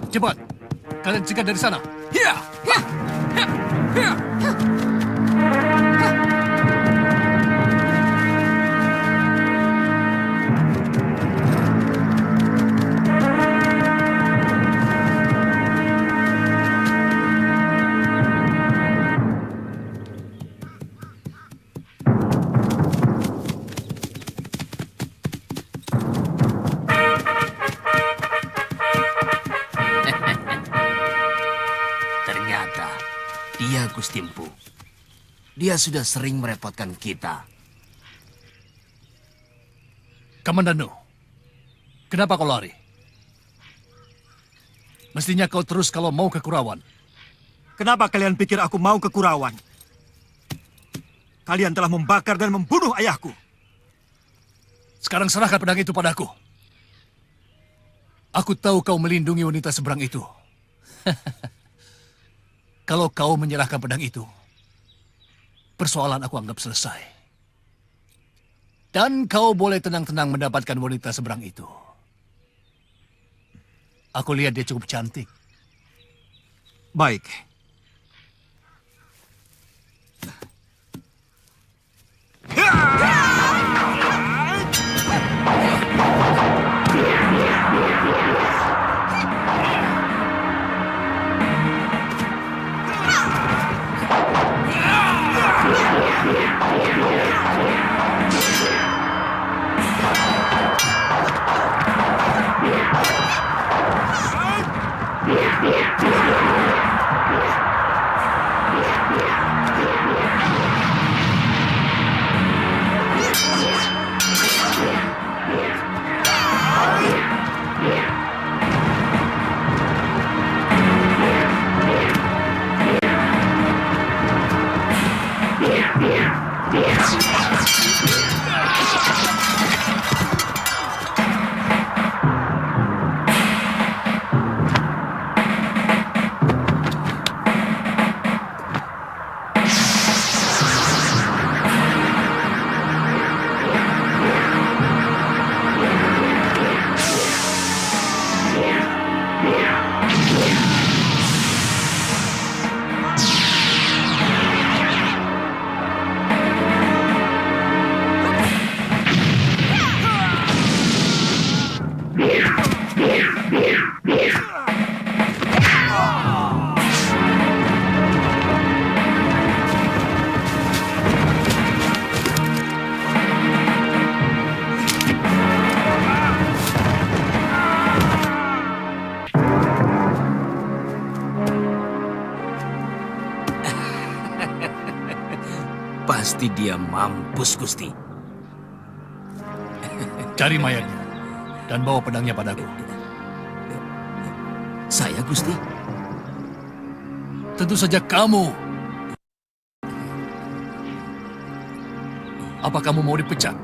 Cepat, kalian cegat dari sana. Hiya! Hiya! Hiya! Hiya! Ternyata dia Gusti Empu. Dia sudah sering merepotkan kita. Kamandanu, kenapa kau lari? Mestinya kau terus kalau mau ke Kurawan. Kenapa kalian pikir aku mau ke Kurawan? Kalian telah membakar dan membunuh ayahku. Sekarang serahkan pedang itu padaku. Aku tahu kau melindungi wanita seberang itu. Kalau kau menyerahkan pedang itu, persoalan aku anggap selesai. Dan kau boleh tenang-tenang mendapatkan wanita seberang itu. Aku lihat dia cukup cantik. Baik. Pasti dia mampus, Gusti. Cari mayatnya dan bawa pedangnya padaku. Saya, Gusti? Tentu saja kamu. Apa kamu mau dipecat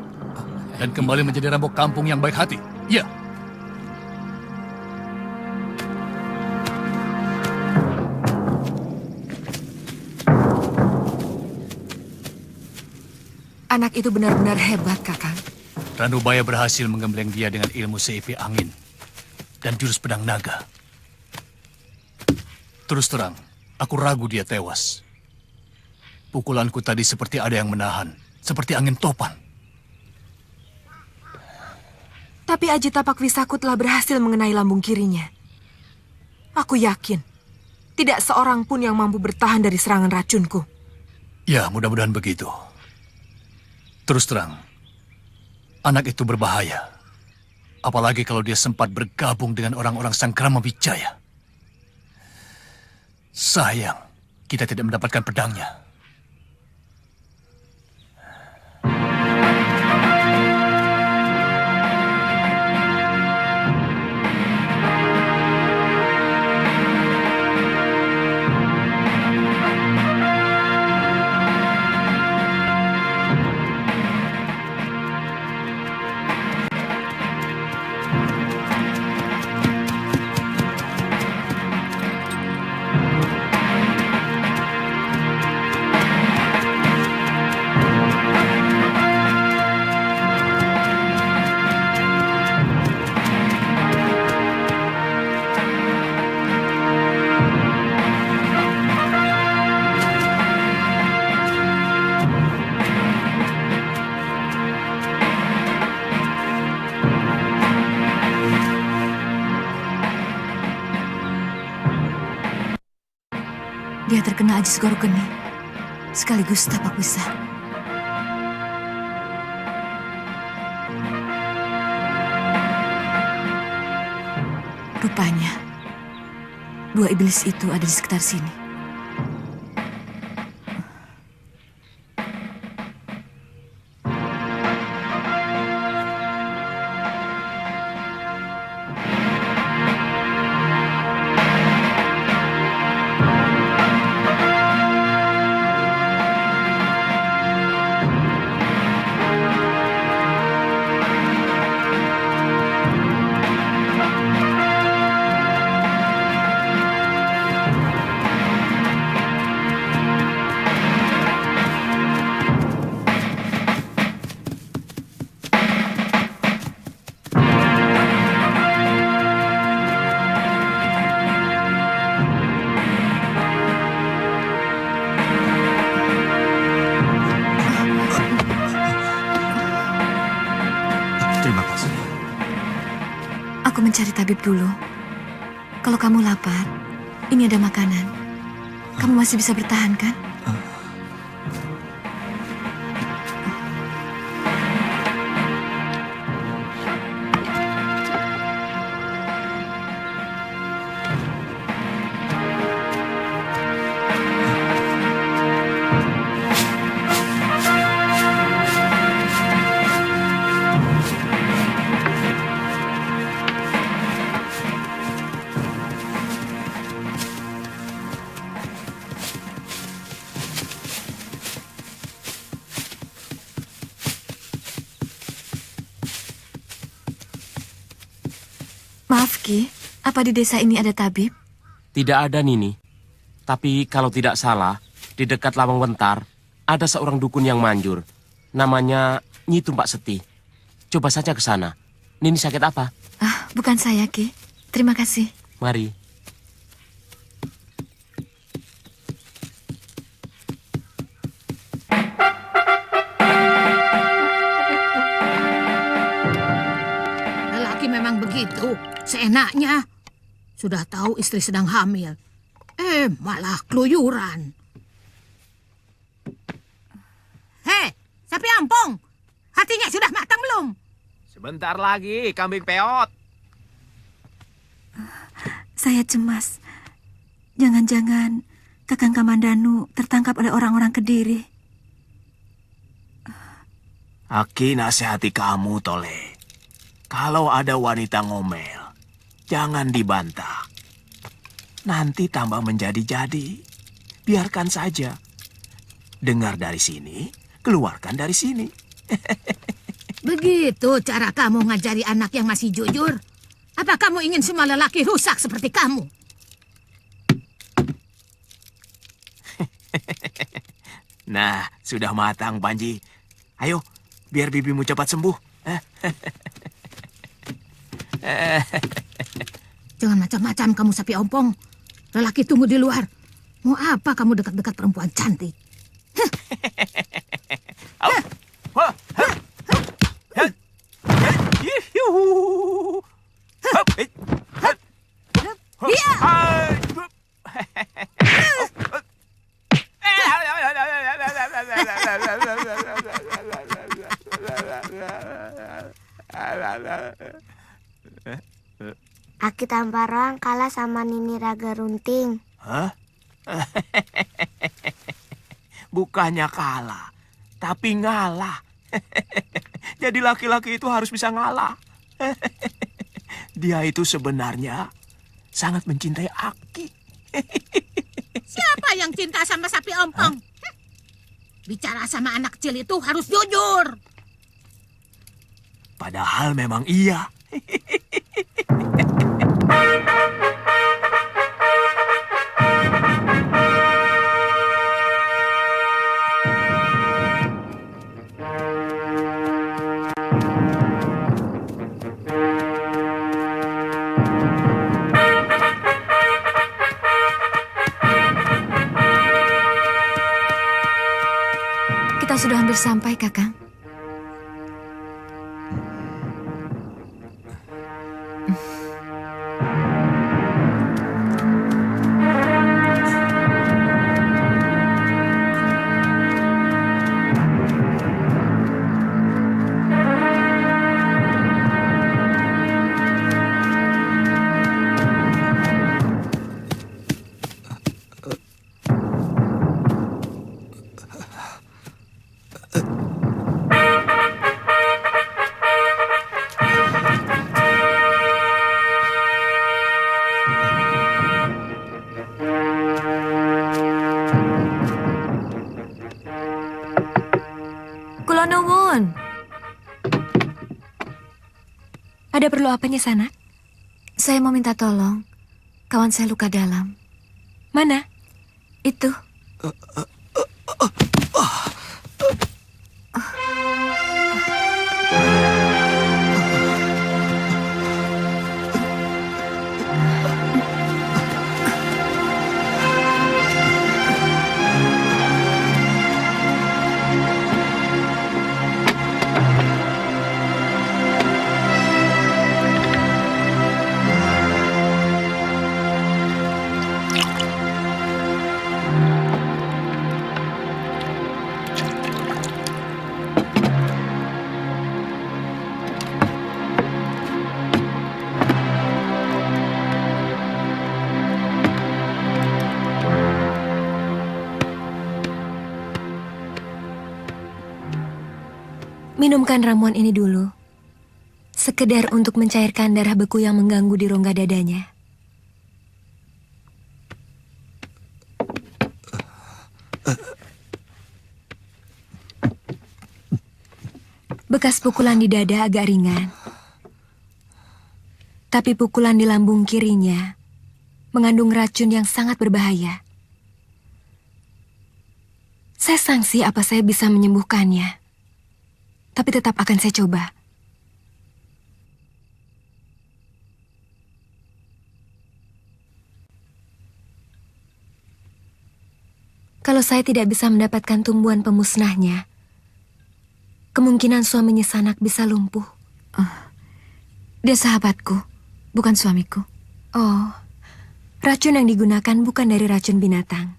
dan kembali menjadi rambok kampung yang baik hati? Ya. Anak itu benar-benar hebat, Kakang. Ranubaya berhasil menggembleng dia dengan ilmu seipi angin dan jurus pedang naga. Terus terang, aku ragu dia tewas. Pukulanku tadi seperti ada yang menahan, seperti angin topan. Tapi Aji Tapak Wisaku telah berhasil mengenai lambung kirinya. Aku yakin, tidak seorang pun yang mampu bertahan dari serangan racunku. Ya, mudah-mudahan begitu. Terus terang, anak itu berbahaya. Apalagi kalau dia sempat bergabung dengan orang-orang Sangkrama Wijaya. Sayang, kita tidak mendapatkan pedangnya. terkena Aji Segorokeni, sekaligus tapak wisa. Rupanya, dua iblis itu ada di sekitar sini. Terima kasih. Aku mencari tabib dulu. Kalau kamu lapar, ini ada makanan. Kamu masih bisa bertahan, kan? Maaf, Ki. Apa di desa ini ada tabib? Tidak ada, Nini. Tapi kalau tidak salah, di dekat Lawang Wentar, ada seorang dukun yang manjur. Namanya Nyi Tumpak Seti. Coba saja ke sana. Nini sakit apa? Ah, bukan saya, Ki. Terima kasih. Mari. Lelaki memang begitu, seenaknya. Sudah tahu istri sedang hamil, malah keluyuran. Hei, sapi ampong, hatinya sudah matang belum? Sebentar lagi, kambing peot. Saya cemas. Jangan-jangan Kakang Kamandanu tertangkap oleh orang-orang Kediri. Aki nasihati kamu, Tole. Kalau ada wanita ngomel, jangan dibantah. Nanti tambah menjadi-jadi. Biarkan saja. Dengar dari sini, keluarkan dari sini. Begitu cara kamu ngajari anak yang masih jujur? Apa kamu ingin semua lelaki rusak seperti kamu? Nah, sudah matang, Panji. Ayo, biar bibimu cepat sembuh. Jangan macam-macam kamu sapi ompong. Lelaki tunggu di luar. Mau apa kamu dekat-dekat perempuan cantik? Aki Tamparang kalah sama Nini Raga Runting. Hah? Bukannya kalah, tapi ngalah. Jadi laki-laki itu harus bisa ngalah. Dia itu sebenarnya sangat mencintai Aki. Siapa yang cinta sama sapi ompong? Bicara sama anak kecil itu harus jujur. Padahal memang iya. Kita sudah hampir sampai, Kakang. Ada perlu apa, Nyisanak? Saya mau minta tolong. Kawan saya luka dalam. Mana? Itu. Minumkan ramuan ini dulu. Sekedar untuk mencairkan darah beku yang mengganggu di rongga dadanya. Bekas pukulan di dada agak ringan. Tapi pukulan di lambung kirinya mengandung racun yang sangat berbahaya. Saya sangsi apa saya bisa menyembuhkannya. Tapi tetap akan saya coba. Kalau saya tidak bisa mendapatkan tumbuhan pemusnahnya, kemungkinan suami Nyisanak bisa lumpuh. Dia sahabatku, bukan suamiku. Oh, racun yang digunakan bukan dari racun binatang.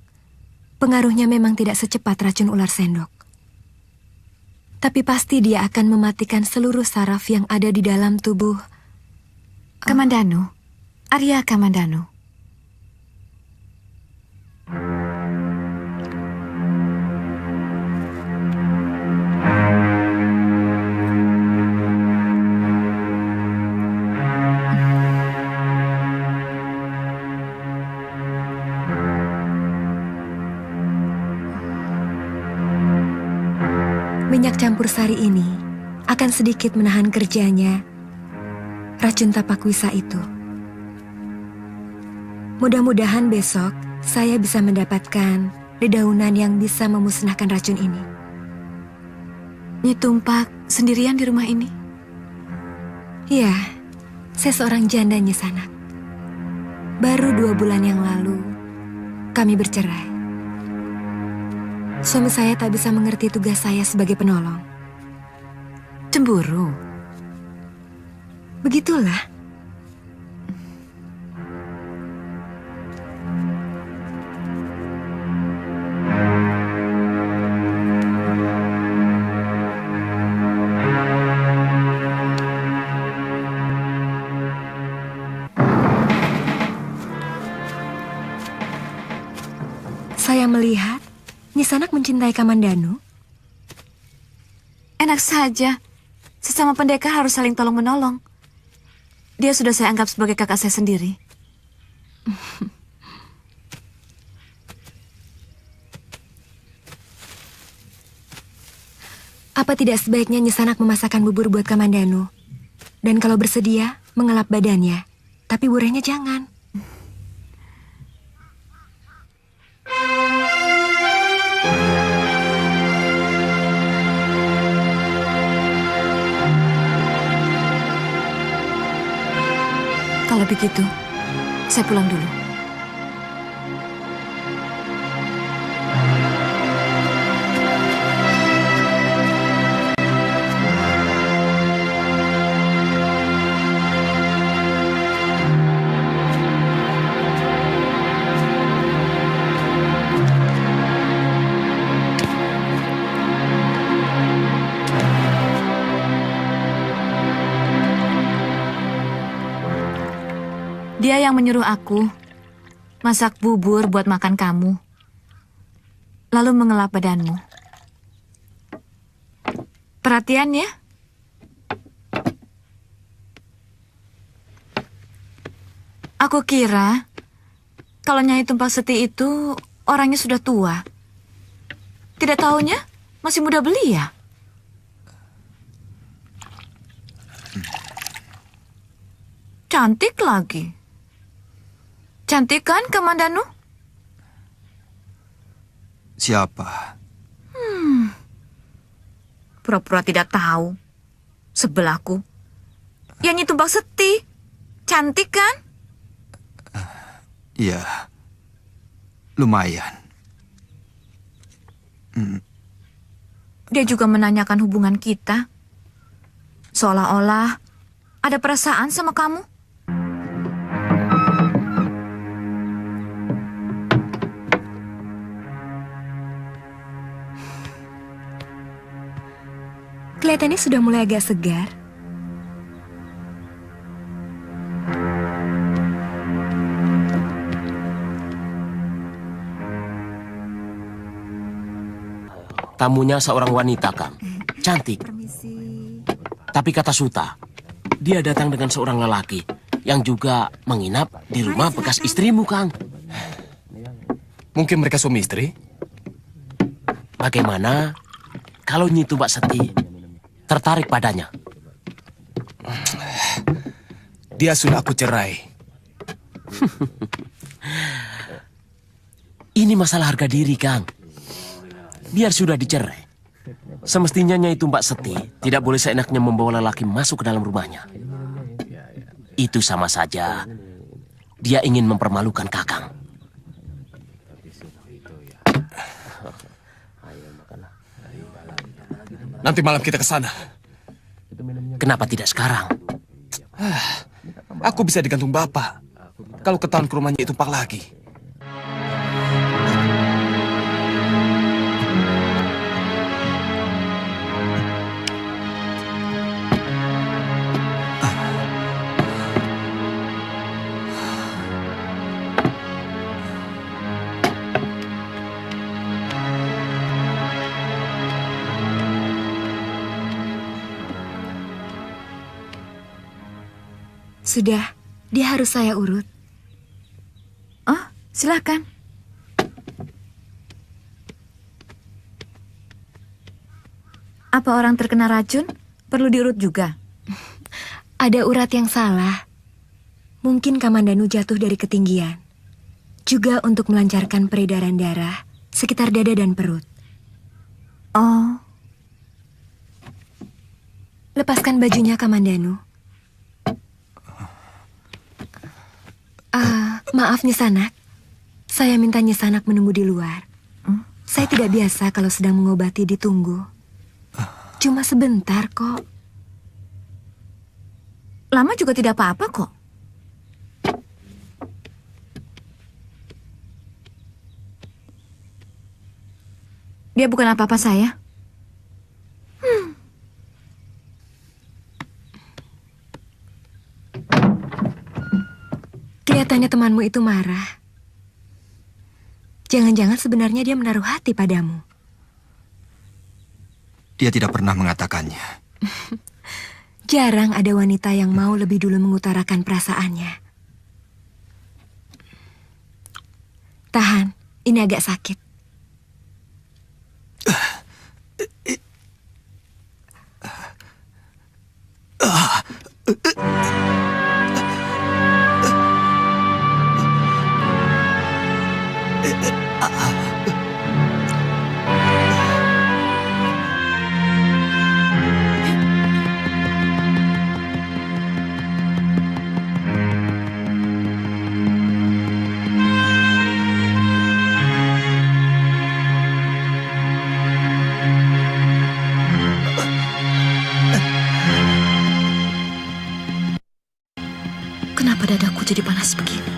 Pengaruhnya memang tidak secepat racun ular sendok. Tapi pasti dia akan mematikan seluruh saraf yang ada di dalam tubuh. Kamandanu, Arya Kamandanu. Minyak campur sari ini akan sedikit menahan kerjanya racun tapak wisa itu. Mudah-mudahan besok saya bisa mendapatkan dedaunan yang bisa memusnahkan racun ini. Nyi Tumpak sendirian di rumah ini? Iya, saya seorang janda Nyisanak. Baru 2 bulan yang lalu kami bercerai. Suami saya tak bisa mengerti tugas saya sebagai penolong. Cemburu? Begitulah. Saya melihat Nyisanak mencintai Kamandanu. Enak saja. Sesama pendekar harus saling tolong-menolong. Dia sudah saya anggap sebagai kakak saya sendiri. Apa tidak sebaiknya Nyisanak memasakkan bubur buat Kamandanu? Dan kalau bersedia, mengelap badannya. Tapi burehnya jangan. Kalau begitu, saya pulang dulu. Dia yang menyuruh aku masak bubur buat makan kamu, lalu mengelap badanmu. Perhatian ya. Aku kira kalau Nyai Tumpak Seti itu orangnya sudah tua. Tidak taunya masih muda belia. Cantik lagi. Cantik kan, Kamandanu? Siapa? Pura-pura tidak tahu. Sebelahku. Ya Nyi Tumbak Seti. Cantik kan? Ya, lumayan. Dia juga menanyakan hubungan kita. Seolah-olah ada perasaan sama kamu. Kelihatannya sudah mulai agak segar. Tamunya seorang wanita, Kang. Cantik. Permisi. Tapi kata Suta, dia datang dengan seorang lelaki yang juga menginap di rumah bekas istrimu, Kang. Mungkin mereka suami istri? Bagaimana kalau Nyi Tumbak Seti tertarik padanya? Dia sudah aku cerai. Ini masalah harga diri, Kang. Biar sudah dicerai. Semestinya Nyai Tumbak Seti tidak boleh seenaknya membawa lelaki masuk ke dalam rumahnya. Itu sama saja dia ingin mempermalukan Kakang. Nanti malam kita ke sana. Kenapa tidak sekarang? Aku bisa digantung bapak. Kalau ketahuan ke rumahnya itu Pak lagi. Sudah, dia harus saya urut. Oh, silakan. Apa orang terkena racun perlu diurut juga? Ada urat yang salah. Mungkin Kamandanu jatuh dari ketinggian. Juga untuk melancarkan peredaran darah sekitar dada dan perut. Oh, Lepaskan bajunya, Kamandanu. Maaf Nyesanak. Saya minta Nyesanak menunggu di luar. Saya tidak biasa kalau sedang mengobati ditunggu. Cuma sebentar kok. lama juga tidak apa-apa kok. Dia bukan apa-apa saya. Kelihatannya temanmu itu marah. Jangan-jangan sebenarnya dia menaruh hati padamu. Dia tidak pernah mengatakannya. Jarang ada wanita yang mau lebih dulu mengutarakan perasaannya. Tahan, ini agak sakit. Kenapa dadaku jadi panas begini?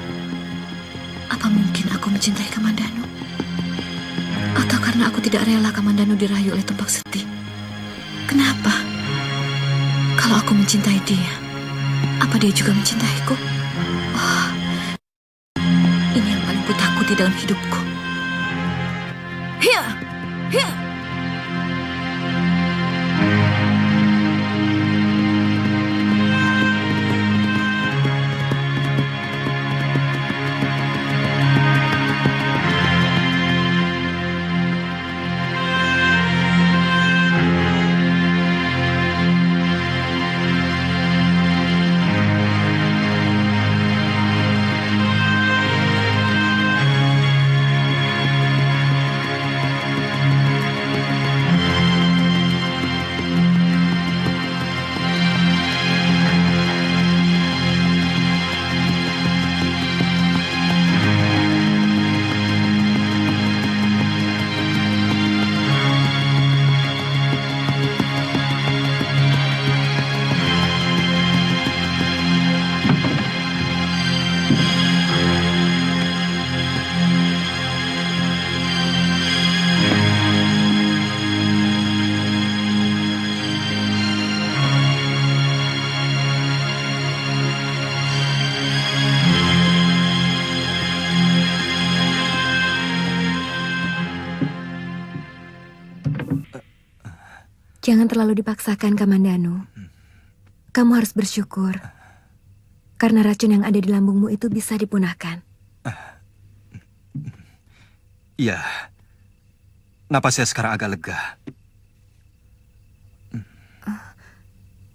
Apa mungkin aku mencintai Kamandanu? Atau karena aku tidak rela Kamandanu dirayu oleh Tumbak Seti? Kenapa? Kalau aku mencintai dia, apa dia juga mencintaiku? Oh, ini yang paling kutakuti dalam hidupku. Hiya! Hiya! Jangan terlalu dipaksakan, Kamandanu. Kamu harus bersyukur. Karena racun yang ada di lambungmu itu bisa dipunahkan. Iya. Napas saya sekarang agak lega.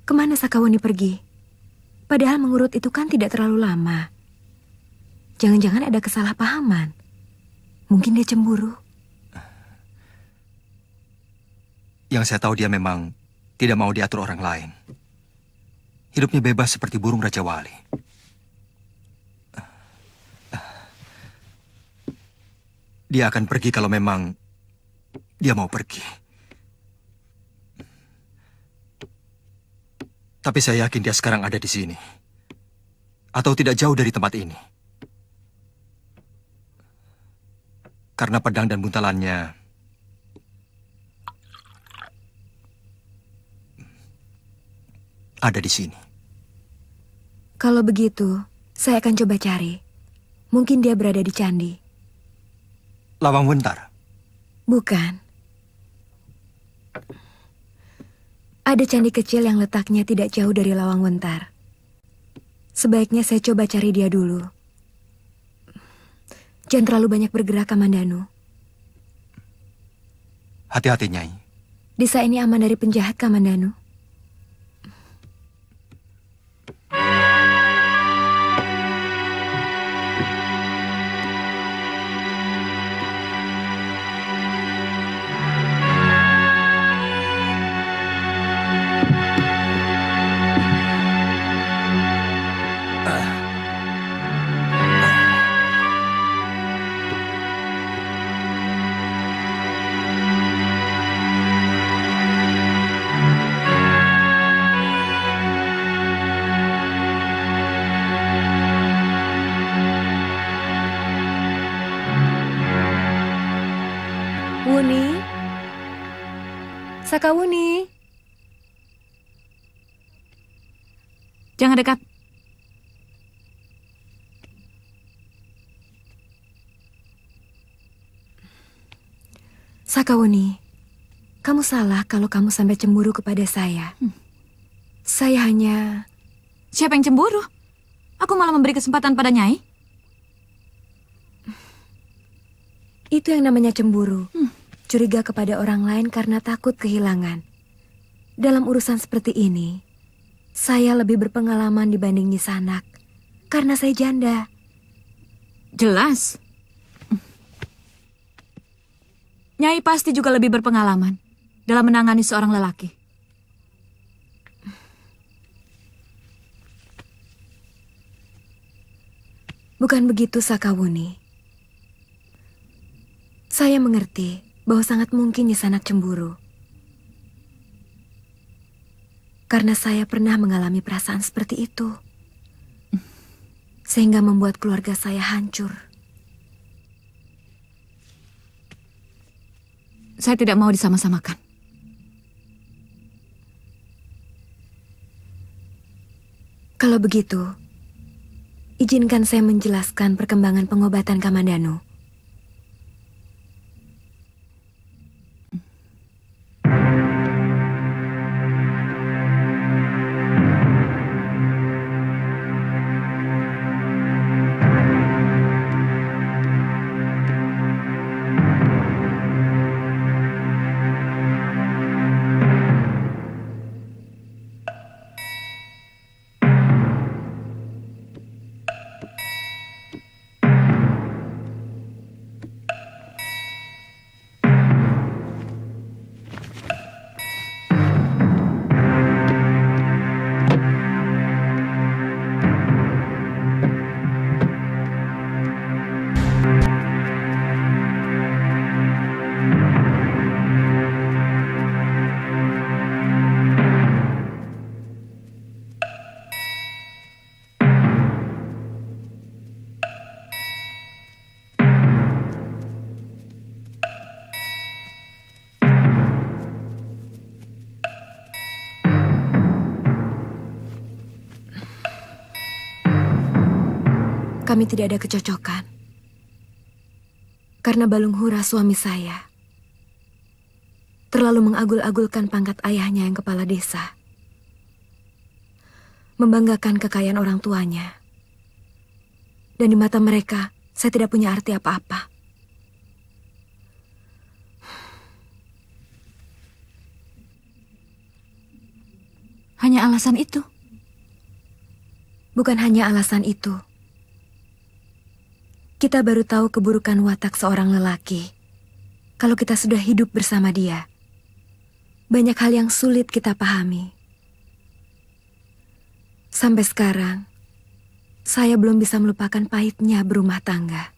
Kemana Sakawuni pergi? Padahal mengurut itu kan tidak terlalu lama. Jangan-jangan ada kesalahpahaman. Mungkin dia cemburu. Yang saya tahu dia memang tidak mau diatur orang lain. Hidupnya bebas seperti burung Raja Wali. Dia akan pergi kalau memang dia mau pergi. Tapi saya yakin dia sekarang ada di sini. Atau tidak jauh dari tempat ini. Karena pedang dan buntalannya ada di sini. Kalau begitu, saya akan coba cari. Mungkin dia berada di candi. Lawang Wentar. Bukan. Ada candi kecil yang letaknya tidak jauh dari Lawang Wentar. Sebaiknya saya coba cari dia dulu. Jangan terlalu banyak bergerak, Kamandanu. Hati-hati, Nyai. Desa ini aman dari penjahat, Kamandanu. Wuni? Sakawuni? Jangan dekat. Sakawuni, kamu salah kalau kamu sampai cemburu kepada saya. Saya hanya... Siapa yang cemburu? Aku malah memberi kesempatan pada Nyai. Itu yang namanya cemburu. Curiga kepada orang lain karena takut kehilangan. Dalam urusan seperti ini, saya lebih berpengalaman dibanding Nisanak. Karena saya janda. Jelas. Nyai pasti juga lebih berpengalaman dalam menangani seorang lelaki. Bukan begitu, Sakawuni. Saya mengerti bahwa sangat mungkin Nisanak cemburu. Karena saya pernah mengalami perasaan seperti itu. Sehingga membuat keluarga saya hancur. Saya tidak mau disama-samakan. Kalau begitu, izinkan saya menjelaskan perkembangan pengobatan Kamandanu. Kami tidak ada kecocokan. Karena Balung Hura suami saya. terlalu mengagul-agulkan pangkat ayahnya yang kepala desa. Membanggakan kekayaan orang tuanya. Dan di mata mereka, saya tidak punya arti apa-apa. Hanya alasan itu? Bukan hanya alasan itu. Kita baru tahu keburukan watak seorang lelaki kalau kita sudah hidup bersama dia. Banyak hal yang sulit kita pahami. Sampai sekarang, saya belum bisa melupakan pahitnya berumah tangga.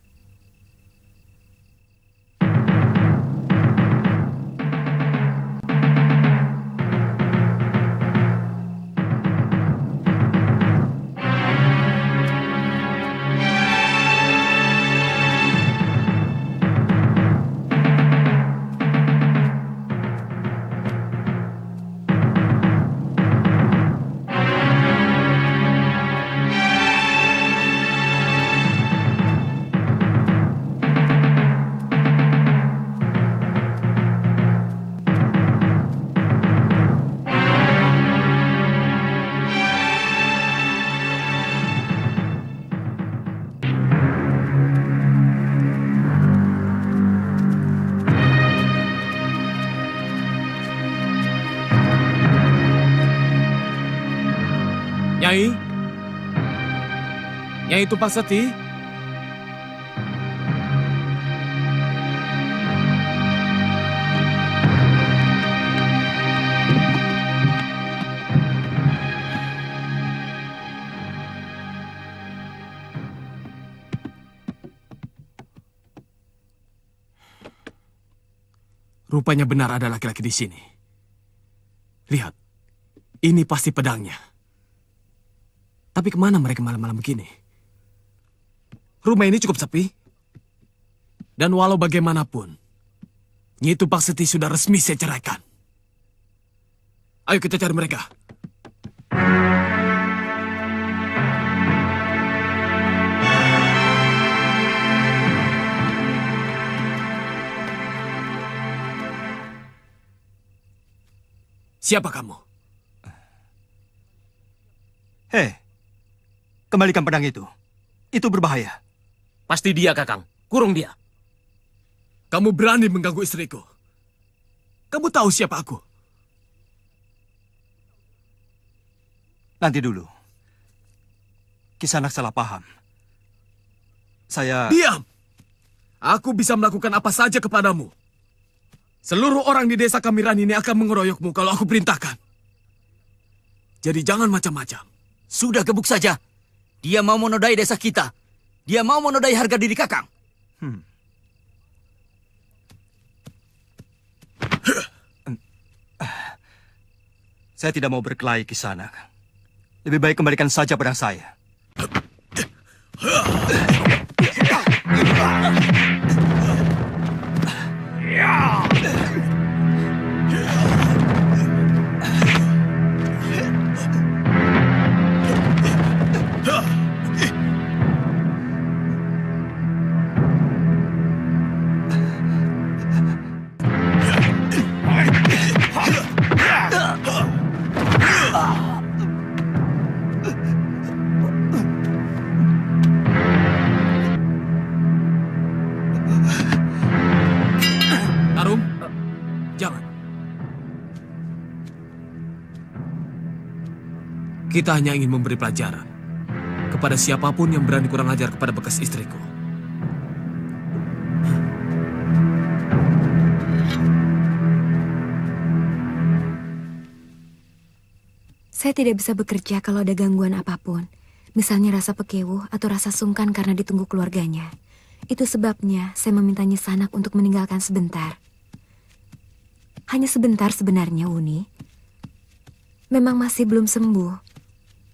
Nyai? Nyai Tumpak Seti? Rupanya benar ada laki-laki di sini. Lihat, ini pasti pedangnya. Tapi kemana mereka malam-malam begini? Rumah ini cukup sepi. Dan walau bagaimanapun, Nyi Tumpak Seti sudah resmi saya ceraikan. Ayo kita cari mereka. Siapa kamu? Hei, kembalikan pedang itu. Itu berbahaya. Pasti dia, Kakang. Kurung dia. Kamu berani mengganggu istriku. Kamu tahu siapa aku? Nanti dulu. Kisanak salah paham. Saya... Diam! Aku bisa melakukan apa saja kepadamu. Seluruh orang di desa Kamiran ini akan mengeroyokmu kalau aku perintahkan. Jadi jangan macam-macam. Sudah gebuk saja. Dia mau menodai desa kita. Dia mau menodai harga diri Kakang. Saya tidak mau berkelahi, Kisanak. Lebih baik kembalikan saja pedang saya. Tarum, jangan. Kita hanya ingin memberi pelajaran kepada siapapun yang berani kurang ajar kepada bekas istriku. Saya tidak bisa bekerja kalau ada gangguan apapun. Misalnya rasa pekewuh atau rasa sungkan karena ditunggu keluarganya. Itu sebabnya saya meminta Nyi Sanak untuk meninggalkan sebentar. Hanya sebentar sebenarnya, Wuni. Memang masih belum sembuh.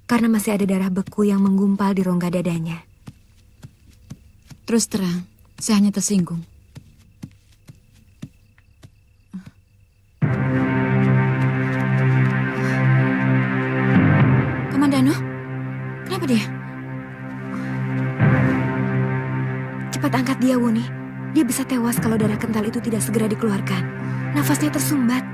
Karena masih ada darah beku yang menggumpal di rongga dadanya. Terus terang, saya hanya tersinggung. Kamandano? Kenapa dia? Cepat angkat dia, Wuni. Dia bisa tewas kalau darah kental itu tidak segera dikeluarkan. Nafasnya tersumbat.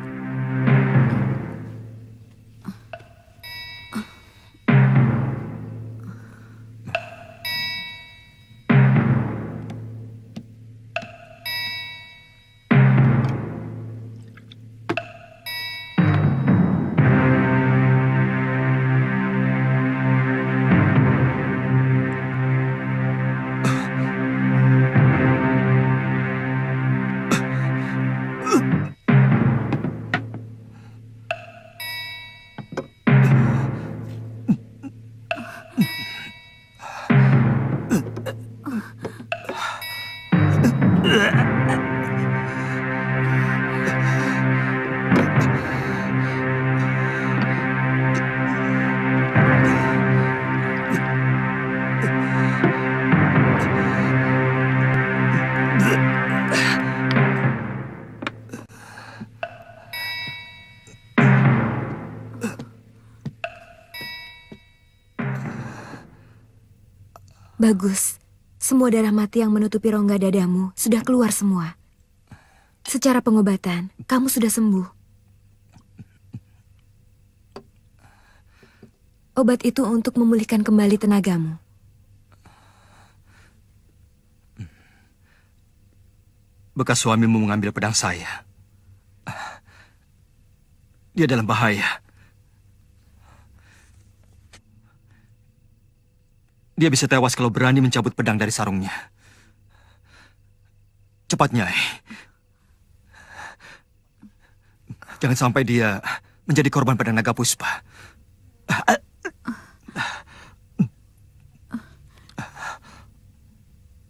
Bagus. Semua darah mati yang menutupi rongga dadamu sudah keluar semua. Secara pengobatan, kamu sudah sembuh. Obat itu untuk memulihkan kembali tenagamu. Bekas suamimu mengambil pedang saya. Dia dalam bahaya. Dia bisa tewas kalau berani mencabut pedang dari sarungnya. Cepat, Nyai. Jangan sampai dia menjadi korban pedang naga puspa.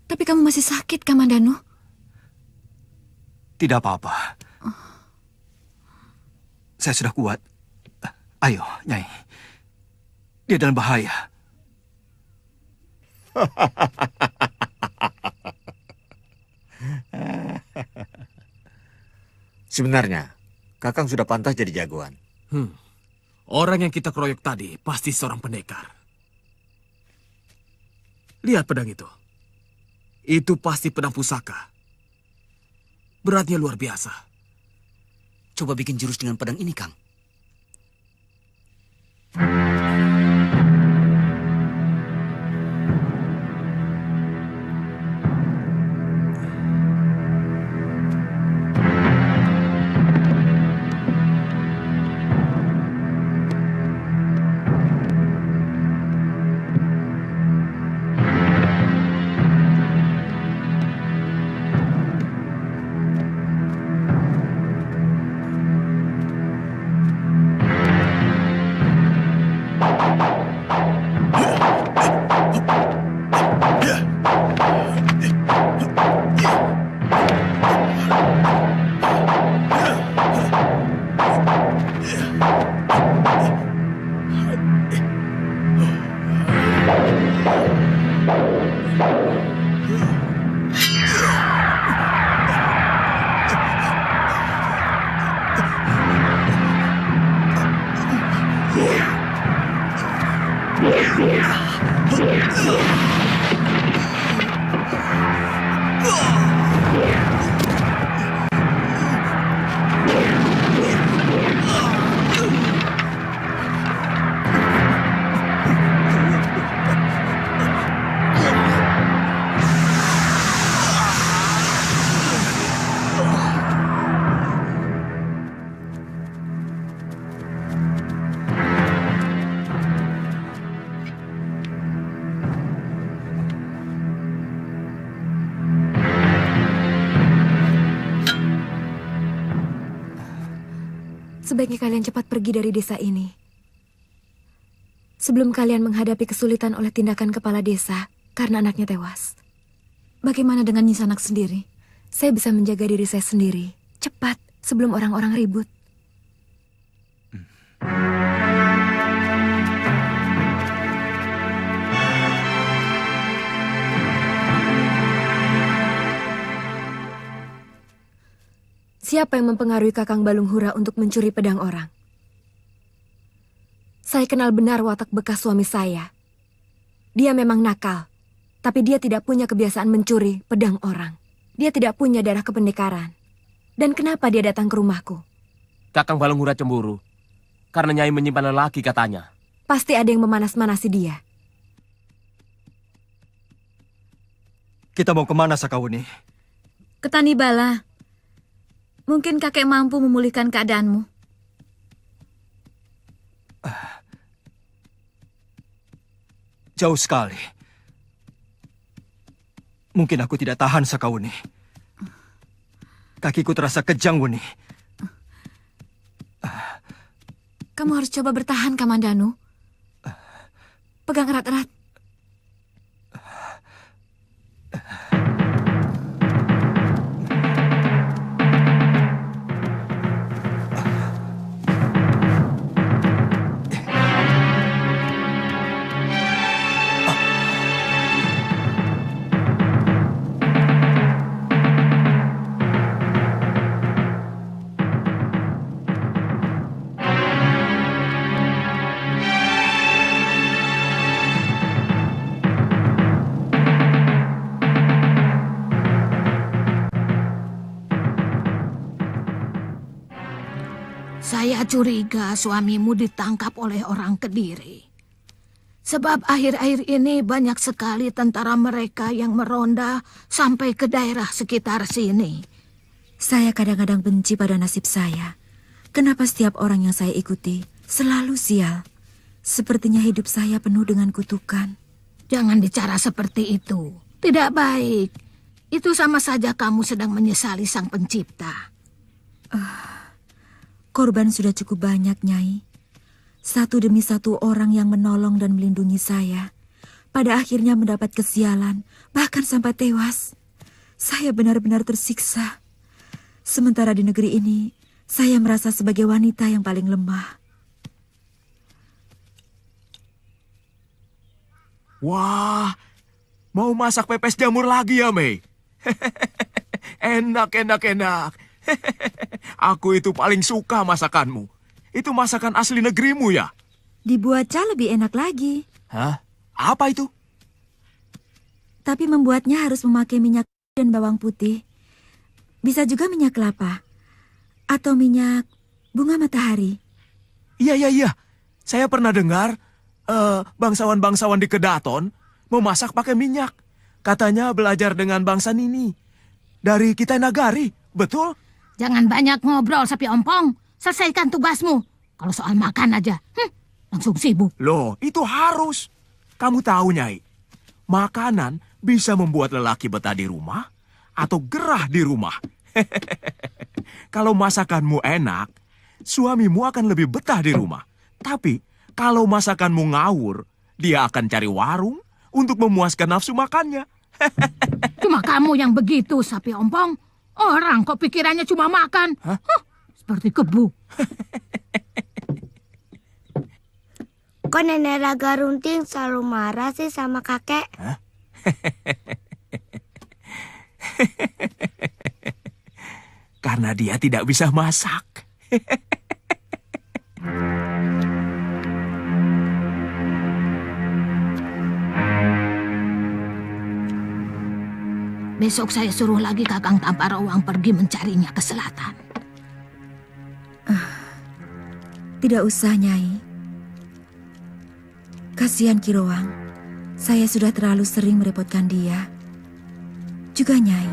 Tapi kamu masih sakit, Kamandanu. Tidak apa-apa. Saya sudah kuat. Ayo, Nyai. Dia dalam bahaya. Sebenarnya, Kakang sudah pantas jadi jagoan. Orang yang kita keroyok tadi pasti seorang pendekar. Lihat pedang itu. Itu pasti pedang pusaka. Beratnya luar biasa. Coba bikin jurus dengan pedang ini, Kang. Sebaiknya kalian cepat pergi dari desa ini. Sebelum kalian menghadapi kesulitan oleh tindakan kepala desa karena anaknya tewas. Bagaimana dengan Nyisanak sendiri? Saya bisa menjaga diri saya sendiri. Cepat, sebelum orang-orang ribut. Siapa yang mempengaruhi Kakang Balung Hura untuk mencuri pedang orang? Saya kenal benar watak bekas suami saya. Dia memang nakal, tapi dia tidak punya kebiasaan mencuri pedang orang. Dia tidak punya darah kependekaran. Dan kenapa dia datang ke rumahku? Kakang Balunghura cemburu. Karena Nyai menyimpan lelaki katanya. Pasti ada yang memanas-manasi dia. Kita mau kemana, Sakawuni? Ke Tanibala. Mungkin kakek mampu memulihkan keadaanmu. Jauh sekali. Mungkin aku tidak tahan, Sakawuni. Kakiku terasa kejang, Wuni. Kamu harus coba bertahan, Kamandanu. Pegang erat-erat. Saya curiga suamimu ditangkap oleh orang Kediri. Sebab akhir-akhir ini banyak sekali tentara mereka yang meronda sampai ke daerah sekitar sini. Saya kadang-kadang benci pada nasib saya. Kenapa setiap orang yang saya ikuti selalu sial? Sepertinya hidup saya penuh dengan kutukan. Jangan bicara seperti itu. Tidak baik. Itu sama saja kamu sedang menyesali Sang Pencipta. Korban sudah cukup banyak, Nyai. Satu demi satu orang yang menolong dan melindungi saya. Pada akhirnya mendapat kesialan, bahkan sampai tewas. Saya benar-benar tersiksa. Sementara di negeri ini, saya merasa sebagai wanita yang paling lemah. Wah, mau masak pepes jamur lagi ya, Mei? Enak. Aku itu paling suka masakanmu. Itu masakan asli negerimu ya? Dibuat ca lebih enak lagi. Hah? Apa itu? Tapi membuatnya harus memakai minyak dan bawang putih. Bisa juga minyak kelapa. Atau minyak bunga matahari. Iya. Saya pernah dengar bangsawan-bangsawan di Kedaton memasak pakai minyak. Katanya belajar dengan bangsa Nini. Dari Kitai Nagari, betul? Jangan banyak ngobrol, Sapi Ompong. Selesaikan tugasmu. Kalau soal makan aja, langsung sibuk. Loh, itu harus. Kamu tahu, Nyai, makanan bisa membuat lelaki betah di rumah atau gerah di rumah. Kalau masakanmu enak, suamimu akan lebih betah di rumah. Tapi kalau masakanmu ngawur, dia akan cari warung untuk memuaskan nafsu makannya. Cuma kamu yang begitu, Sapi Ompong. Orang kok pikirannya cuma makan. Seperti kebu. Kok Nenek Raga Runting selalu marah sih sama kakek? Karena dia tidak bisa masak. Besok saya suruh lagi Kakang Tamparawang pergi mencarinya ke selatan. Tidak usah, Nyai. Kasihan Kirowang. Saya sudah terlalu sering merepotkan dia. Juga Nyai.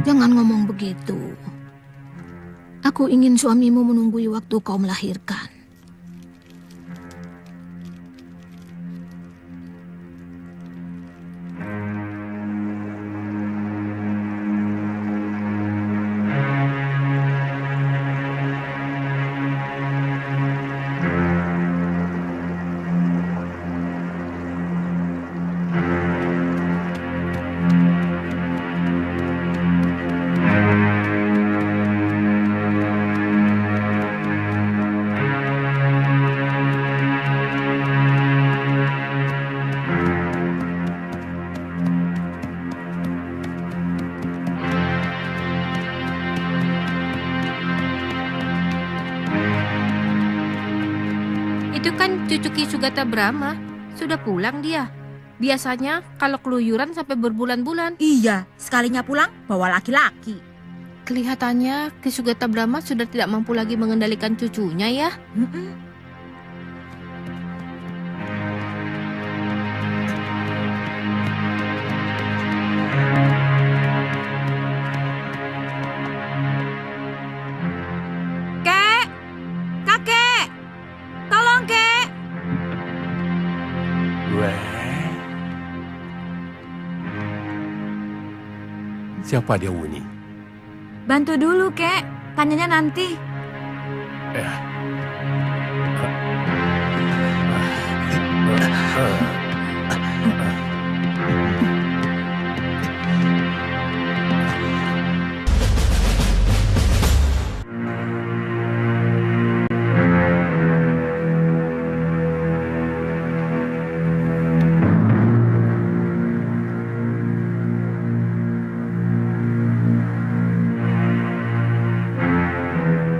Jangan ngomong begitu. Aku ingin suamimu menunggui waktu kau melahirkan. Itu kan cucu Ki Sugata Brahma. Sudah pulang dia. Biasanya kalau keluyuran sampai berbulan-bulan. Iya, sekalinya pulang bawa laki-laki. Kelihatannya Ki Sugata Brahma sudah tidak mampu lagi mengendalikan cucunya ya. Kek! Kakek! Tolong, Kek! Siapa dia, Wuni? Bantu dulu, Kek. Tanyanya nanti.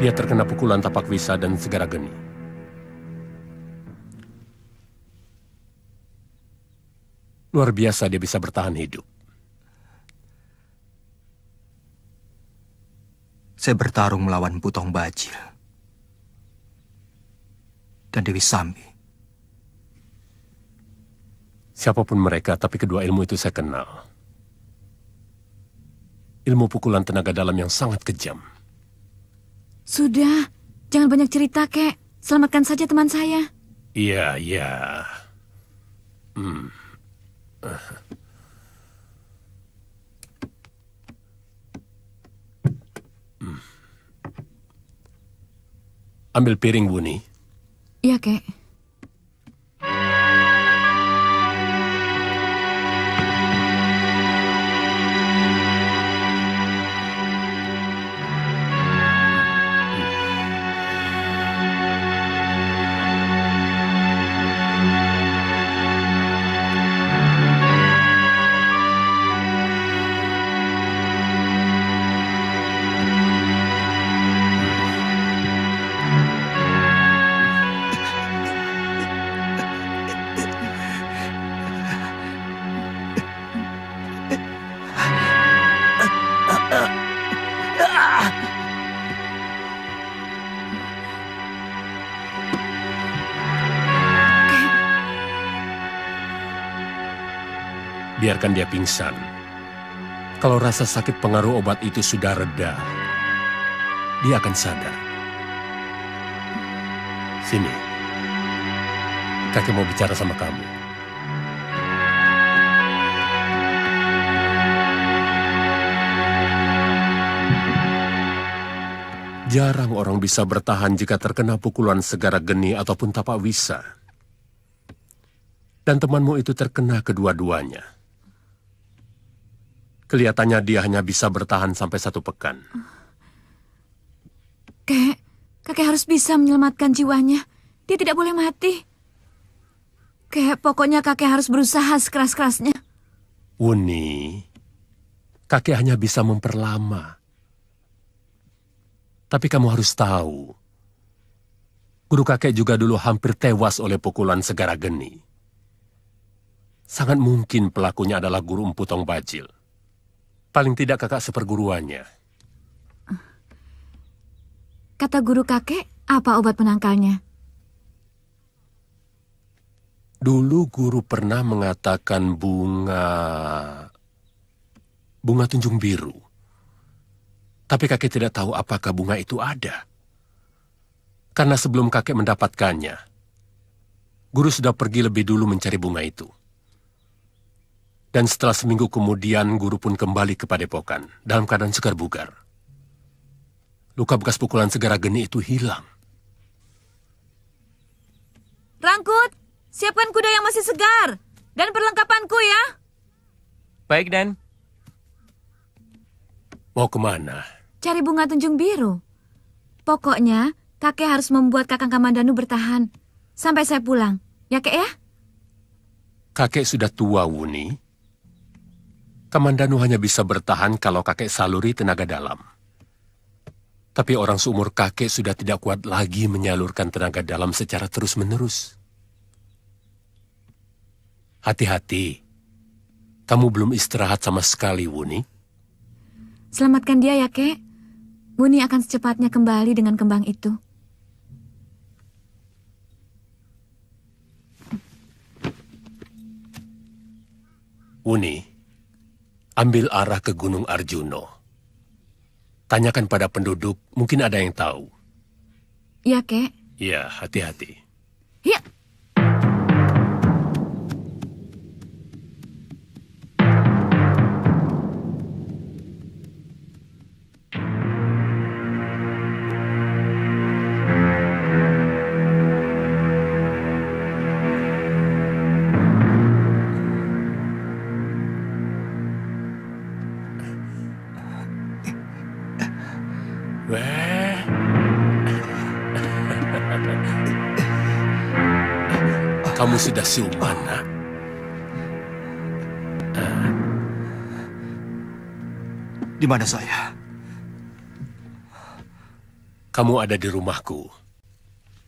Dia terkena pukulan tapak wisa dan segara geni. Luar biasa dia bisa bertahan hidup. Saya bertarung melawan Putong Bajil dan Dewi Sambi. Siapapun mereka, tapi kedua ilmu itu saya kenal. Ilmu pukulan tenaga dalam yang sangat kejam. Sudah, jangan banyak cerita, Kek. Selamatkan saja teman saya. Iya, iya. Ambil piring, Wuni. Iya, Kek. Biarkan dia pingsan. Kalau rasa sakit pengaruh obat itu sudah reda, dia akan sadar. Sini. Kakek mau bicara sama kamu. Jarang orang bisa bertahan jika terkena pukulan segara geni ataupun tapak wisa. Dan temanmu itu terkena kedua-duanya. Kelihatannya dia hanya bisa bertahan sampai 1 pekan. Kakek harus bisa menyelamatkan jiwanya. Dia tidak boleh mati. Pokoknya kakek harus berusaha sekeras-kerasnya. Wuni, kakek hanya bisa memperlama. Tapi kamu harus tahu, guru kakek juga dulu hampir tewas oleh pukulan segara geni. Sangat mungkin pelakunya adalah guru Empu Tong Bajil. Paling tidak kakak seperguruannya. Kata guru kakek, apa obat penangkalnya? Dulu guru pernah mengatakan bunga tunjung biru. Tapi kakek tidak tahu apakah bunga itu ada. Karena sebelum kakek mendapatkannya, guru sudah pergi lebih dulu mencari bunga itu. Dan setelah seminggu kemudian, guru pun kembali ke padepokan dalam keadaan segar bugar. Luka bekas pukulan segara geni itu hilang. Rangkut, siapkan kuda yang masih segar. Dan perlengkapanku ya. Baik, Dan. Mau kemana? Cari bunga tunjung biru. Pokoknya, kakek harus membuat Kakang Kamandanu bertahan. Sampai saya pulang. Ya, Kek ya? Kakek sudah tua, Wuni. Kamandanu hanya bisa bertahan kalau kakek saluri tenaga dalam. Tapi orang seumur kakek sudah tidak kuat lagi menyalurkan tenaga dalam secara terus-menerus. Hati-hati. Kamu belum istirahat sama sekali, Wuni. Selamatkan dia ya, Kek. Wuni akan secepatnya kembali dengan kembang itu. Wuni, ambil arah ke Gunung Arjuno. Tanyakan pada penduduk, mungkin ada yang tahu. Iya, Kek. Ya, hati-hati. Ya. Weh. Kamu sudah siuman, nak? Di mana saya? Kamu ada di rumahku.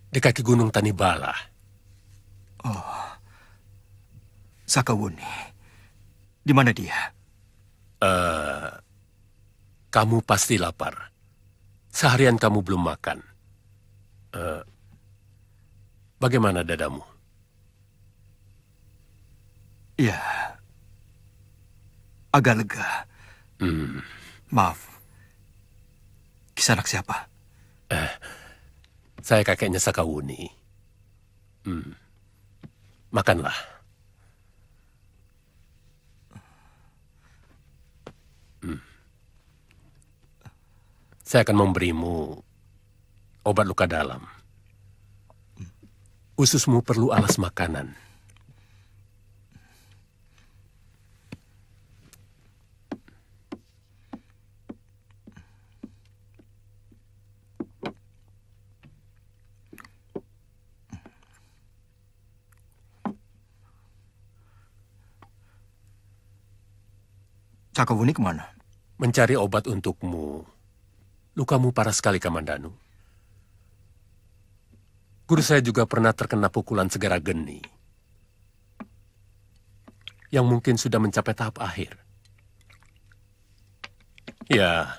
Di kaki Gunung Tanibala. Oh. Sakawuni. Di mana dia? Kamu pasti lapar. Seharian kamu belum makan. Bagaimana dadamu? Ya, agak lega. Maaf, Kisanak siapa? Saya kakeknya Sakawuni. Makanlah. Saya akan memberimu obat luka dalam. Ususmu perlu alas makanan. Sakawuni kemana? Mencari obat untukmu. Lukamu parah sekali, Kamandanu. Guru saya juga pernah terkena pukulan segara geni. Yang mungkin sudah mencapai tahap akhir. Ya,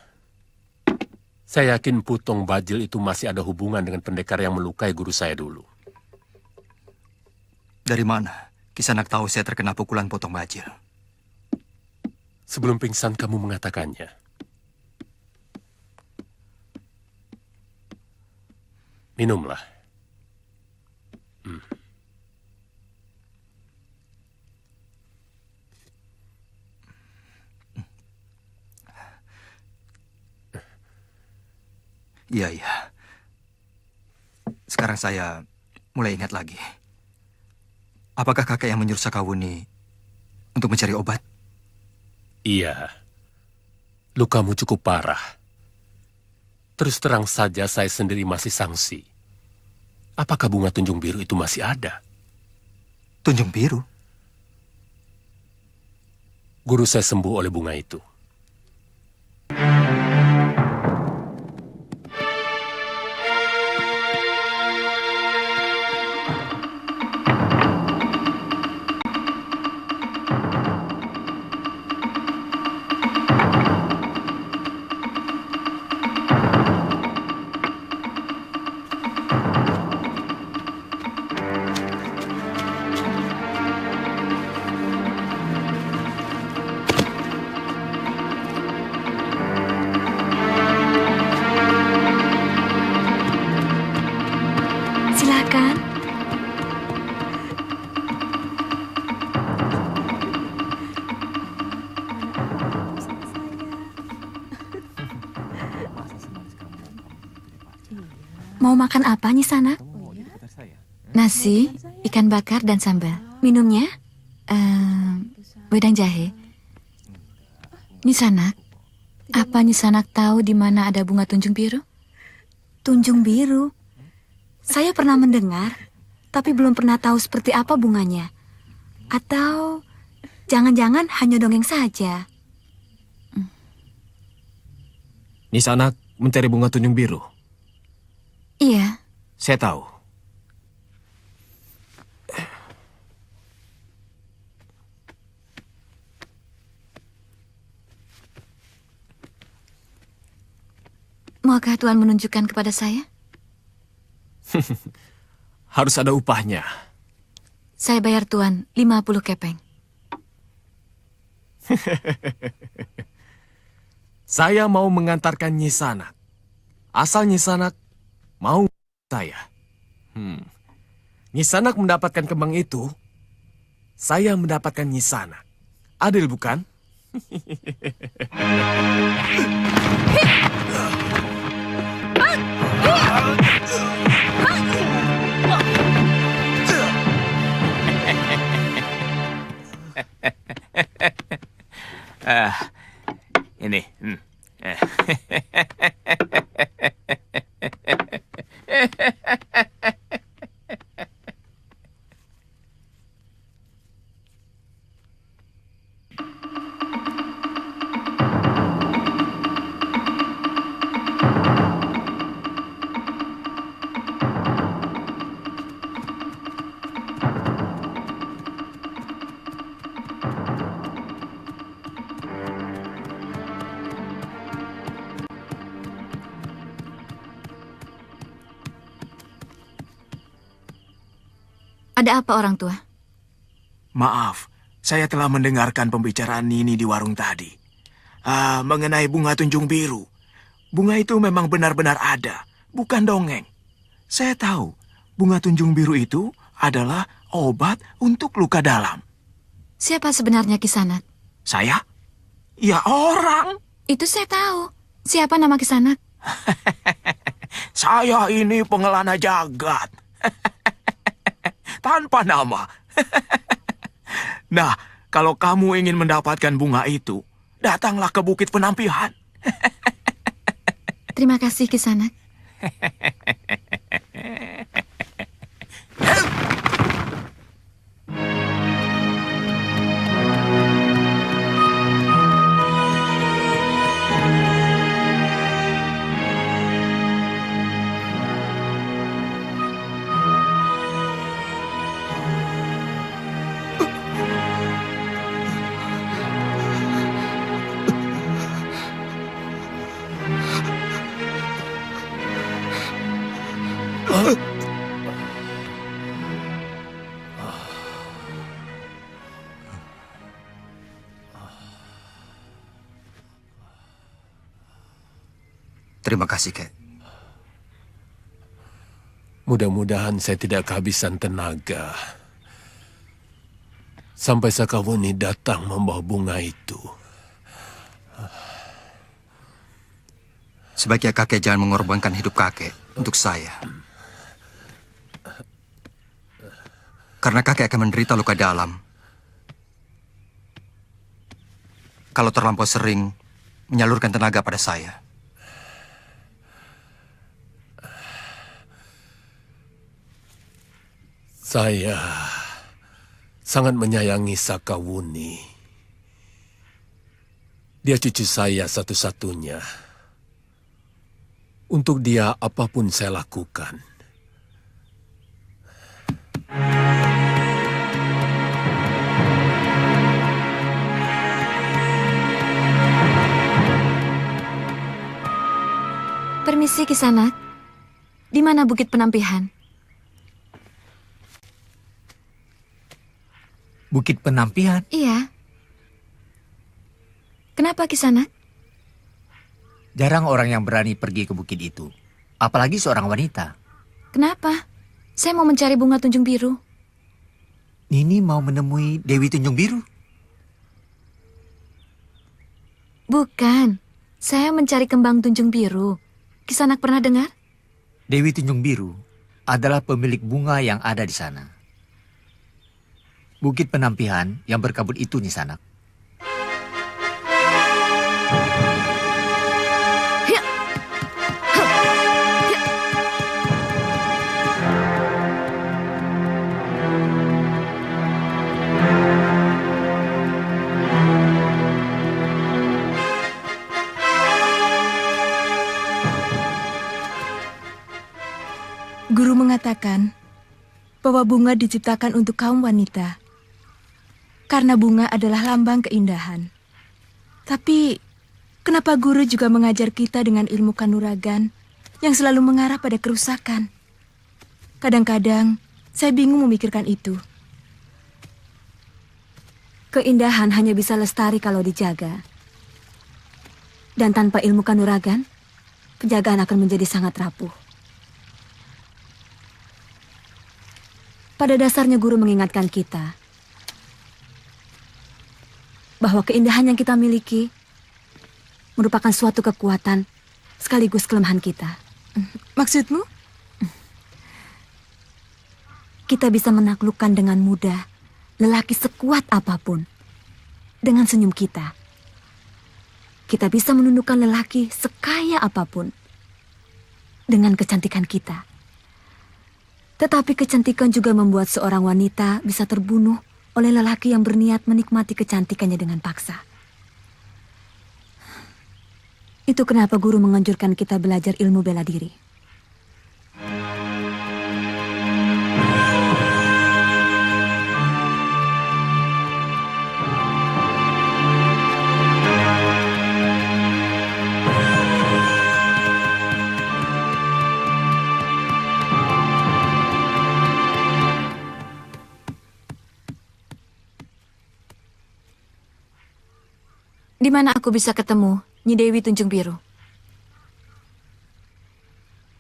saya yakin Putong Bajil itu masih ada hubungan dengan pendekar yang melukai guru saya dulu. Dari mana Kisanak tahu saya terkena pukulan Potong Bajil? Sebelum pingsan kamu mengatakannya. Minumlah. Iya, iya. Sekarang saya mulai ingat lagi. Apakah kakek yang menyuruh Sakawuni untuk mencari obat? Iya. Lukamu cukup parah. Terus terang saja saya sendiri masih sangsi. Apakah bunga tunjung biru itu masih ada? Tunjung biru? Guru saya sembuh oleh bunga itu. Silakan. Mau makan apa, Nyisanak? Nasi, ikan bakar, dan sambal. Minumnya? Wedang jahe. Nyisanak, apa Nyisanak tahu di mana ada bunga tunjung biru? Tunjung biru? Saya pernah mendengar, tapi belum pernah tahu seperti apa bunganya. Atau jangan-jangan hanya dongeng saja. Nisanak mencari bunga tunjung biru. Iya. Saya tahu. Maukah Tuhan menunjukkan kepada saya? Harus ada upahnya. Saya bayar Tuan 50 kepeng. Saya mau mengantarkan Nyi Sanak. Asal Nyi Sanak mau saya. Nyi Sanak mendapatkan kembang itu, saya mendapatkan Nyi Sanak. Adil bukan? Ini. Ada apa orang tua? Maaf, saya telah mendengarkan pembicaraan Nini di warung tadi. Mengenai bunga tunjung biru. Bunga itu memang benar-benar ada, bukan dongeng. Saya tahu, bunga tunjung biru itu adalah obat untuk luka dalam. Siapa sebenarnya Kisanak? Saya? Ya orang. Itu saya tahu. Siapa nama Kisanak? Saya ini pengelana jagat. Tanpa nama. Nah, kalau kamu ingin mendapatkan bunga itu, datanglah ke Bukit Penampihan. Terima kasih Kisanak. Terima kasih, Kek. Mudah-mudahan saya tidak kehabisan tenaga. Sampai Sakawuni datang membawa bunga itu. Sebaiknya kakek jangan mengorbankan hidup kakek untuk saya. Karena kakek akan menderita luka dalam. Kalau terlampau sering menyalurkan tenaga pada saya. Saya sangat menyayangi Sakawuni. Dia cucu saya satu-satunya. Untuk dia apapun saya lakukan. Permisi Kisanak. Di mana Bukit Penampihan? Bukit Penampihan? Iya. Kenapa Kisanak? Jarang orang yang berani pergi ke bukit itu. Apalagi seorang wanita. Kenapa? Saya mau mencari bunga tunjung biru. Nini mau menemui Dewi Tunjung Biru? Bukan. Saya mencari kembang tunjung biru. Kisanak pernah dengar? Dewi Tunjung Biru adalah pemilik bunga yang ada di sana. Bukit Penampihan yang berkabut itu, Nyi Sanak. Guru mengatakan bahwa bunga diciptakan untuk kaum wanita. Karena bunga adalah lambang keindahan. Tapi Kenapa guru juga mengajar kita dengan ilmu kanuragan yang selalu mengarah pada kerusakan? Kadang-kadang saya bingung memikirkan itu. Keindahan hanya bisa lestari kalau dijaga. Dan tanpa ilmu kanuragan, penjagaan akan menjadi sangat rapuh. Pada dasarnya guru mengingatkan kita bahwa keindahan yang kita miliki merupakan suatu kekuatan sekaligus kelemahan kita. Maksudmu? Kita bisa menaklukkan dengan mudah lelaki sekuat apapun dengan senyum kita. Kita bisa menundukkan lelaki sekaya apapun dengan kecantikan kita. Tetapi kecantikan juga membuat seorang wanita bisa terbunuh oleh lelaki yang berniat menikmati kecantikannya dengan paksa. Itu kenapa guru menganjurkan kita belajar ilmu bela diri. Di mana aku bisa ketemu Nyi Dewi Tunjung Biru?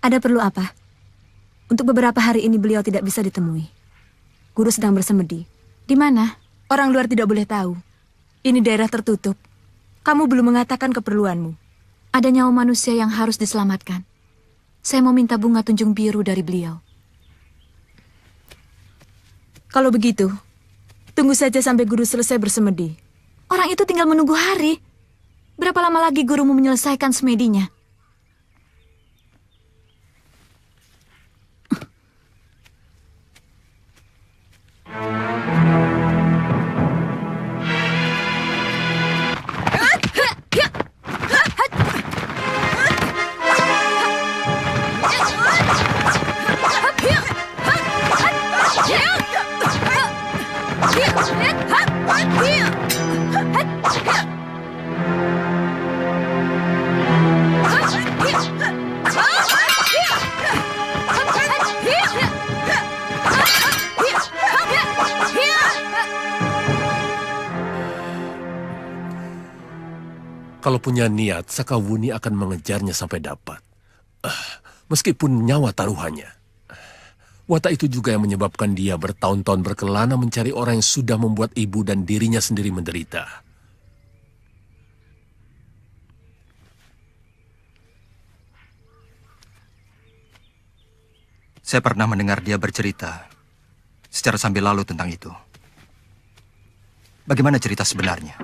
Ada perlu apa? Untuk beberapa hari ini beliau tidak bisa ditemui. Guru sedang bersemedi. Di mana? Orang luar tidak boleh tahu. Ini daerah tertutup. Kamu belum mengatakan keperluanmu. Ada nyawa manusia yang harus diselamatkan. Saya mau minta bunga Tunjung Biru dari beliau. Kalau begitu, tunggu saja sampai guru selesai bersemedi. Orang itu tinggal menunggu hari. Berapa lama lagi gurumu menyelesaikan semedinya? Kalau punya niat, Sakawuni akan mengejarnya sampai dapat. Meskipun nyawa taruhannya. Watak itu juga yang menyebabkan dia bertahun-tahun berkelana mencari orang yang sudah membuat ibu dan dirinya sendiri menderita. Saya pernah mendengar dia bercerita secara sambil lalu tentang itu. Bagaimana cerita sebenarnya?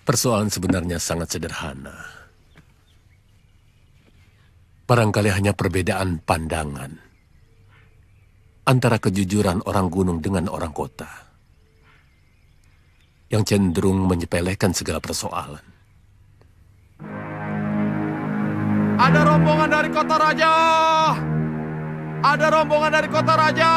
Persoalan sebenarnya sangat sederhana. Barangkali hanya perbedaan pandangan antara kejujuran orang gunung dengan orang kota yang cenderung menyepelekan segala persoalan. Ada rombongan dari kota raja! Ada rombongan dari kota raja!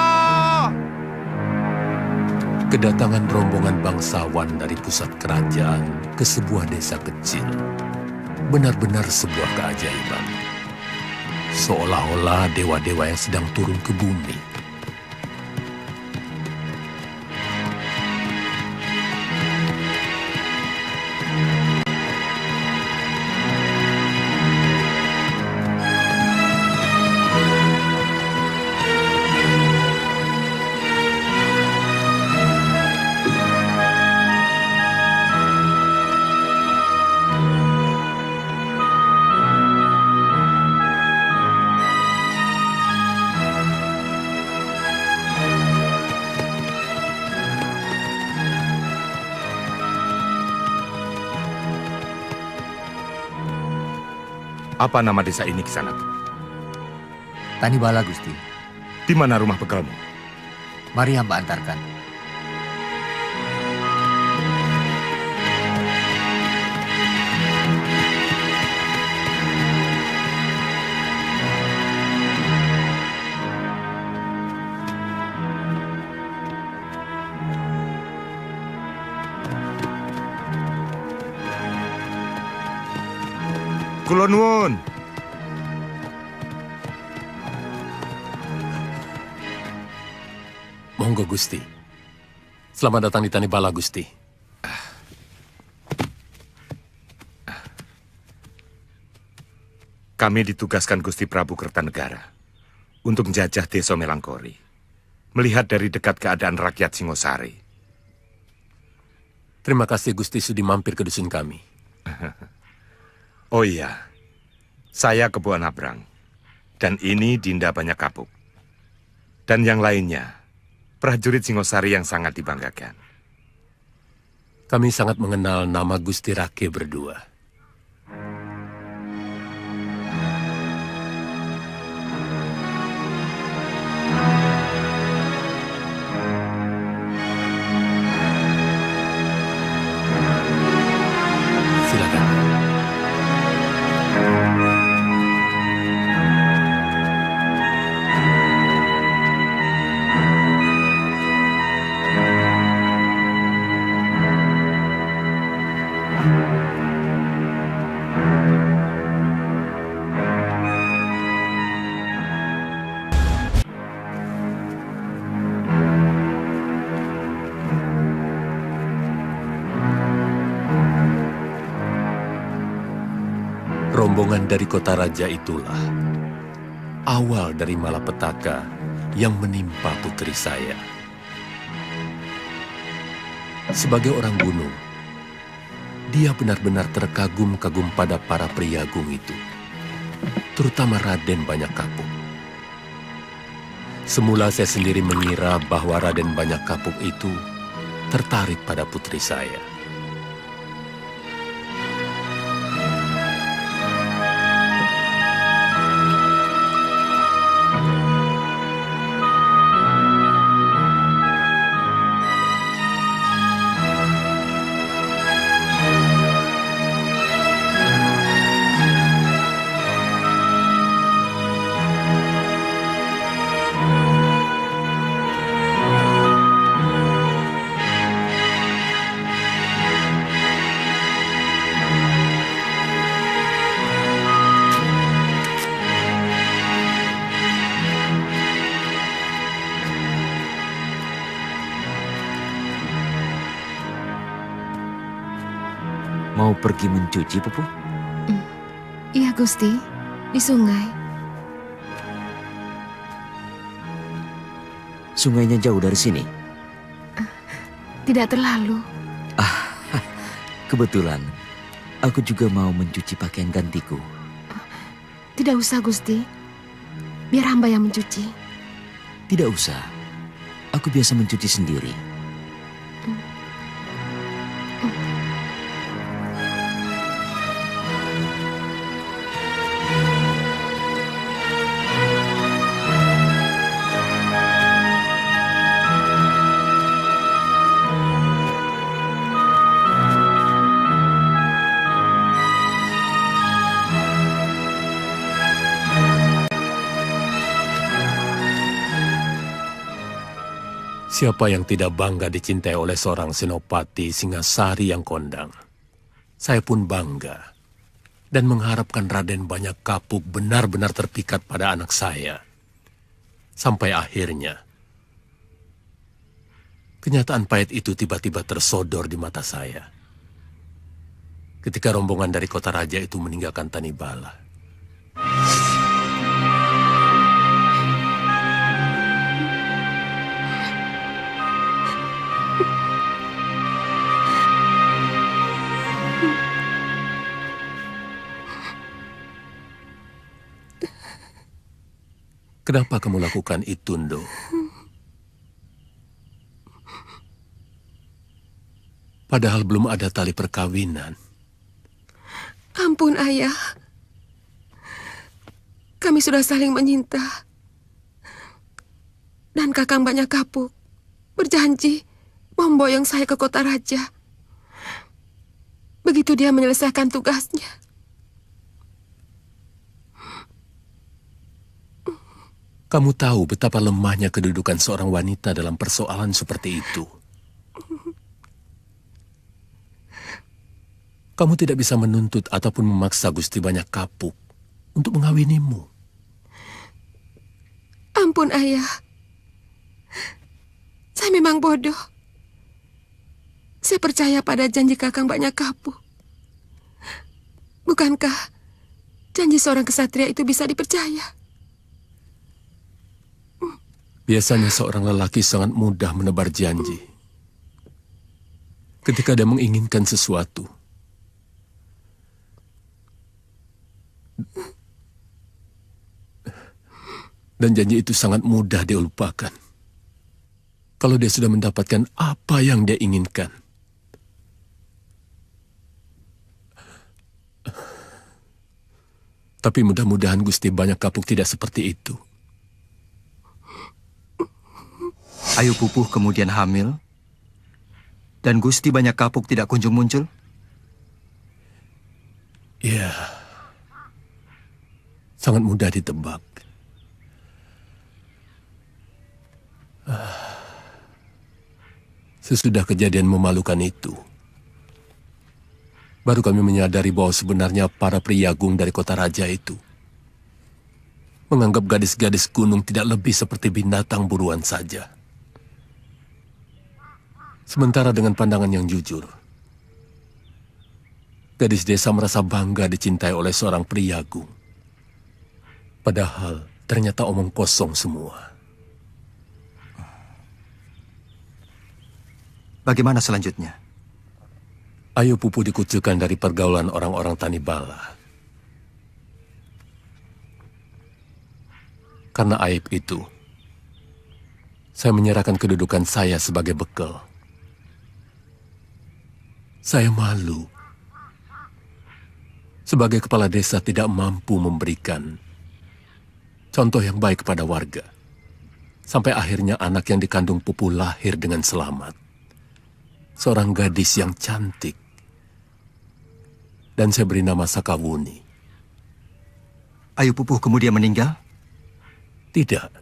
Kedatangan rombongan bangsawan dari pusat kerajaan ke sebuah desa kecil benar-benar sebuah keajaiban. Seolah-olah dewa-dewa yang sedang turun ke bumi. Apa nama desa ini, Kisanak? Tanibala, Gusti. Di mana rumah bekalmu? Mari hamba antarkan. Kula nuwun. Monggo Gusti. Selamat datang di Tanibala, Gusti. Kami ditugaskan Gusti Prabu Kertanegara untuk menjajah desa Melangkori, melihat dari dekat keadaan rakyat Singosari. Terima kasih Gusti sudi mampir ke dusun kami. Oh iya, saya Kebo Nabrang, dan ini Dinda Banyak Kapuk. Dan yang lainnya, prajurit Singosari yang sangat dibanggakan. Kami sangat mengenal nama Gusti Rake berdua. Rombongan dari kota raja itulah awal dari malapetaka yang menimpa putri saya. Sebagai orang gunung, dia benar-benar terkagum-kagum pada para pria agung itu, terutama Raden Banyak Kapuk. Semula saya sendiri mengira bahwa Raden Banyak Kapuk itu tertarik pada putri saya. Mau pergi mencuci, Pupu? Iya, Gusti. Di sungai. Sungainya jauh dari sini? Tidak terlalu. Kebetulan, aku juga mau mencuci pakaian gantiku. Tidak usah, Gusti. Biar hamba yang mencuci. Tidak usah. Aku biasa mencuci sendiri. Siapa yang tidak bangga dicintai oleh seorang senopati Singasari yang kondang? Saya pun bangga dan mengharapkan Raden Banyak Kapuk benar-benar terpikat pada anak saya. Sampai akhirnya, kenyataan pahit itu tiba-tiba tersodor di mata saya. Ketika rombongan dari kota raja itu meninggalkan Tanibala. Kenapa kamu lakukan itu, Ndo? Padahal belum ada tali perkawinan. Ampun, Ayah. Kami sudah saling menyinta. Dan Kakang Banyak Kapuk berjanji memboyong saya ke kota raja. Begitu dia menyelesaikan tugasnya. Kamu tahu betapa lemahnya kedudukan seorang wanita dalam persoalan seperti itu. Kamu tidak bisa menuntut ataupun memaksa Gusti Banyak Kapuk untuk mengawinimu. Ampun, Ayah. Saya memang bodoh. Saya percaya pada janji Kakang Banyak Kapuk. Bukankah janji seorang kesatria itu bisa dipercaya? Biasanya seorang lelaki sangat mudah menebar janji. Ketika dia menginginkan sesuatu, dan janji itu sangat mudah dia lupakan. Kalau dia sudah mendapatkan apa yang dia inginkan. Tapi mudah-mudahan Gusti Banyak Kapuk tidak seperti itu. Ayu Pupuh kemudian hamil, dan Gusti Banyak Kapuk tidak kunjung muncul? Ya, sangat mudah ditebak. Sesudah kejadian memalukan itu, baru kami menyadari bahwa sebenarnya para priagung dari kota raja itu menganggap gadis-gadis gunung tidak lebih seperti binatang buruan saja. Sementara dengan pandangan yang jujur, gadis desa merasa bangga dicintai oleh seorang priagung. Padahal ternyata omong kosong semua. Bagaimana selanjutnya? Ayu Pupuh dikucilkan dari pergaulan orang-orang Tanibala. Karena aib itu, saya menyerahkan kedudukan saya sebagai bekal. Saya malu. Sebagai kepala desa tidak mampu memberikan contoh yang baik kepada warga. Sampai akhirnya anak yang dikandung Pupuh lahir dengan selamat. Seorang gadis yang cantik. Dan saya beri nama Sakawuni. Ayu Pupuh kemudian meninggal? Tidak.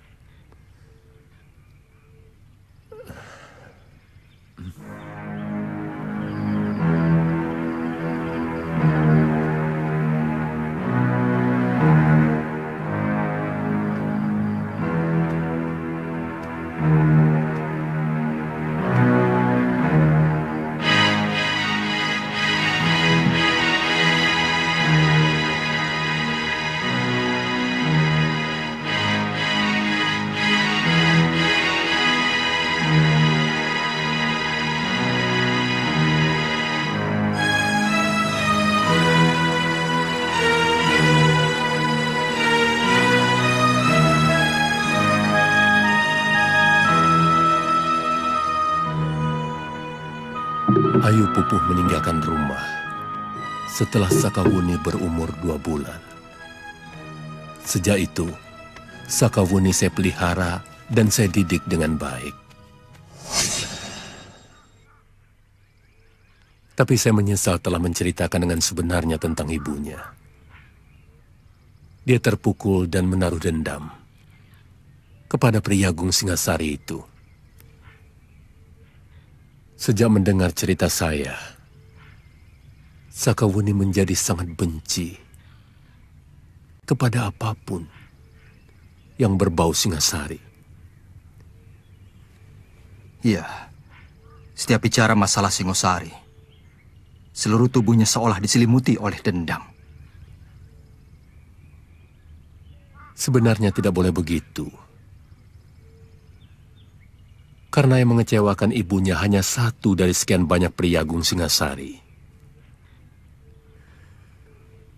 Ayu Pupuh meninggalkan rumah setelah Sakawuni berumur 2 bulan. Sejak itu, Sakawuni saya pelihara dan saya didik dengan baik. Tapi saya menyesal telah menceritakan dengan sebenarnya tentang ibunya. Dia terpukul dan menaruh dendam kepada Priyagung Singasari itu. Sejak mendengar cerita saya, Sakawuni menjadi sangat benci kepada apapun yang berbau Singasari. Iya, setiap bicara masalah Singosari, seluruh tubuhnya seolah diselimuti oleh dendam. Sebenarnya tidak boleh begitu. Karena yang mengecewakan ibunya hanya satu dari sekian banyak Priyagung Singasari.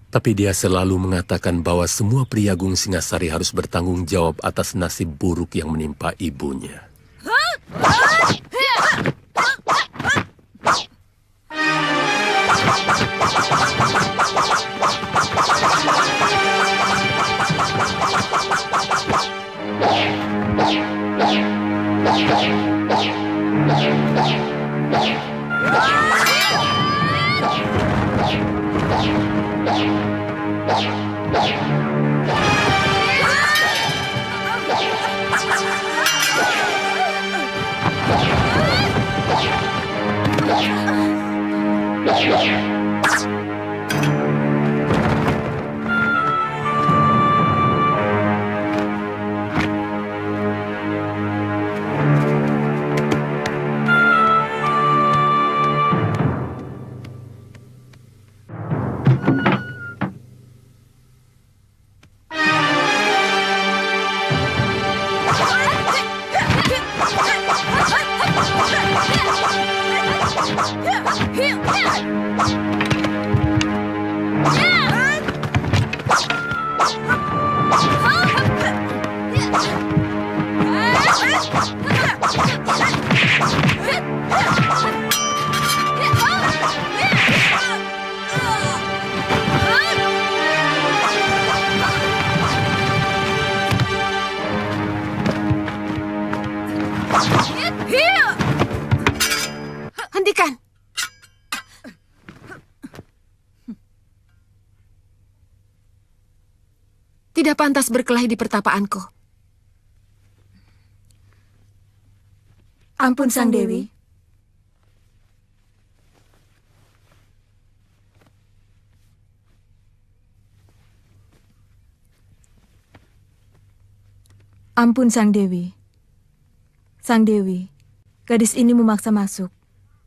Tapi dia selalu mengatakan bahwa semua Priyagung Singasari harus bertanggung jawab atas nasib buruk yang menimpa ibunya. Hentikan! Tidak pantas berkelahi di pertapaanku. Ampun, Sang Dewi. Ampun, Sang Dewi. Sang Dewi, gadis ini memaksa masuk.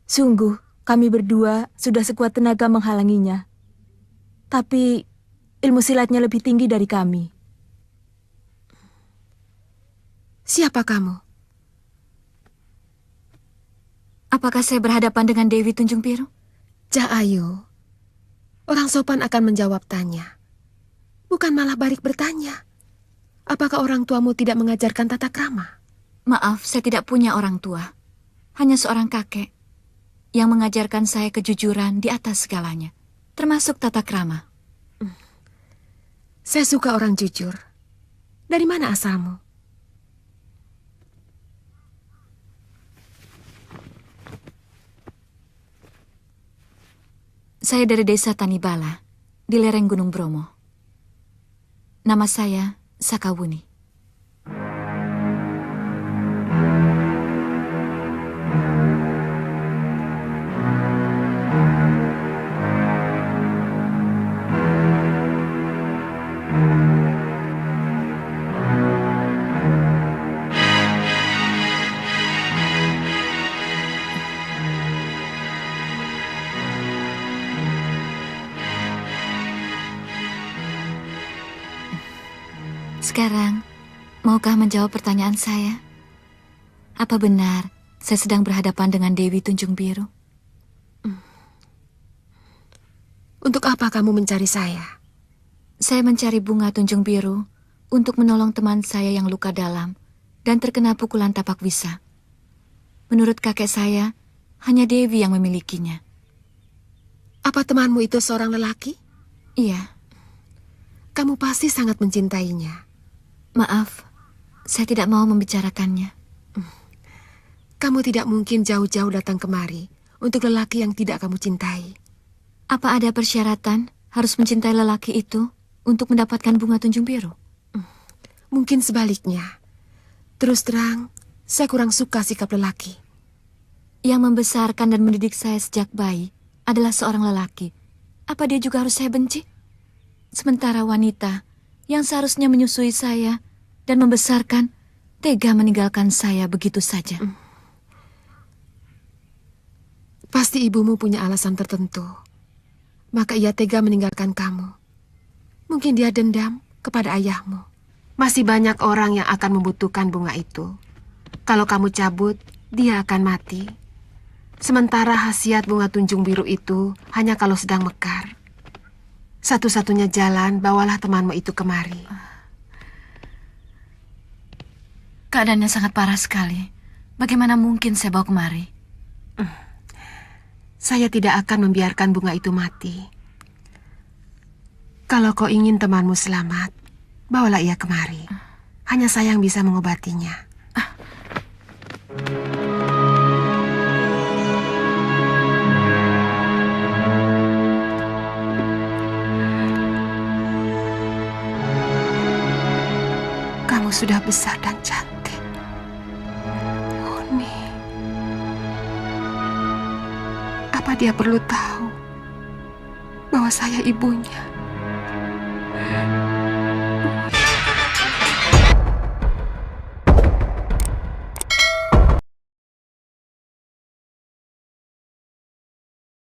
Sungguh, kami berdua sudah sekuat tenaga menghalanginya. Tapi ilmu silatnya lebih tinggi dari kami. Siapa kamu? Apakah saya berhadapan dengan Dewi Tunjung Biru? Ayu, orang sopan akan menjawab tanya. Bukan malah balik bertanya. Apakah orang tuamu tidak mengajarkan tata krama? Maaf, saya tidak punya orang tua. Hanya seorang kakek yang mengajarkan saya kejujuran di atas segalanya, termasuk tata krama. Saya suka orang jujur. Dari mana asalmu? Saya dari desa Tanibala, di lereng Gunung Bromo. Nama saya Sakawuni. Sekarang, maukah menjawab pertanyaan saya? Apa benar saya sedang berhadapan dengan Dewi Tunjung Biru? Untuk apa kamu mencari saya? Saya mencari bunga Tunjung Biru untuk menolong teman saya yang luka dalam dan terkena pukulan tapak wisa. Menurut kakek saya, hanya Dewi yang memilikinya. Apa temanmu itu seorang lelaki? Iya. Kamu pasti sangat mencintainya. Maaf, saya tidak mau membicarakannya. Kamu tidak mungkin jauh-jauh datang kemari untuk lelaki yang tidak kamu cintai. Apa ada persyaratan harus mencintai lelaki itu untuk mendapatkan bunga Tunjung Biru? Mungkin sebaliknya. Terus terang, saya kurang suka sikap lelaki. Yang membesarkan dan mendidik saya sejak bayi adalah seorang lelaki. Apa dia juga harus saya benci? Sementara wanita yang seharusnya menyusui saya dan membesarkan, tega meninggalkan saya begitu saja. Pasti ibumu punya alasan tertentu. Maka ia tega meninggalkan kamu. Mungkin dia dendam kepada ayahmu. Masih banyak orang yang akan membutuhkan bunga itu. Kalau kamu cabut, dia akan mati. Sementara khasiat bunga Tunjung Biru itu hanya kalau sedang mekar. Satu-satunya jalan, bawalah temanmu itu kemari. Keadaannya sangat parah sekali. Bagaimana mungkin saya bawa kemari? Saya tidak akan membiarkan bunga itu mati. Kalau kau ingin temanmu selamat, bawalah ia kemari. Hanya saya yang bisa mengobatinya. Kamu sudah besar dan cantik. Apa dia perlu tahu saya ibunya.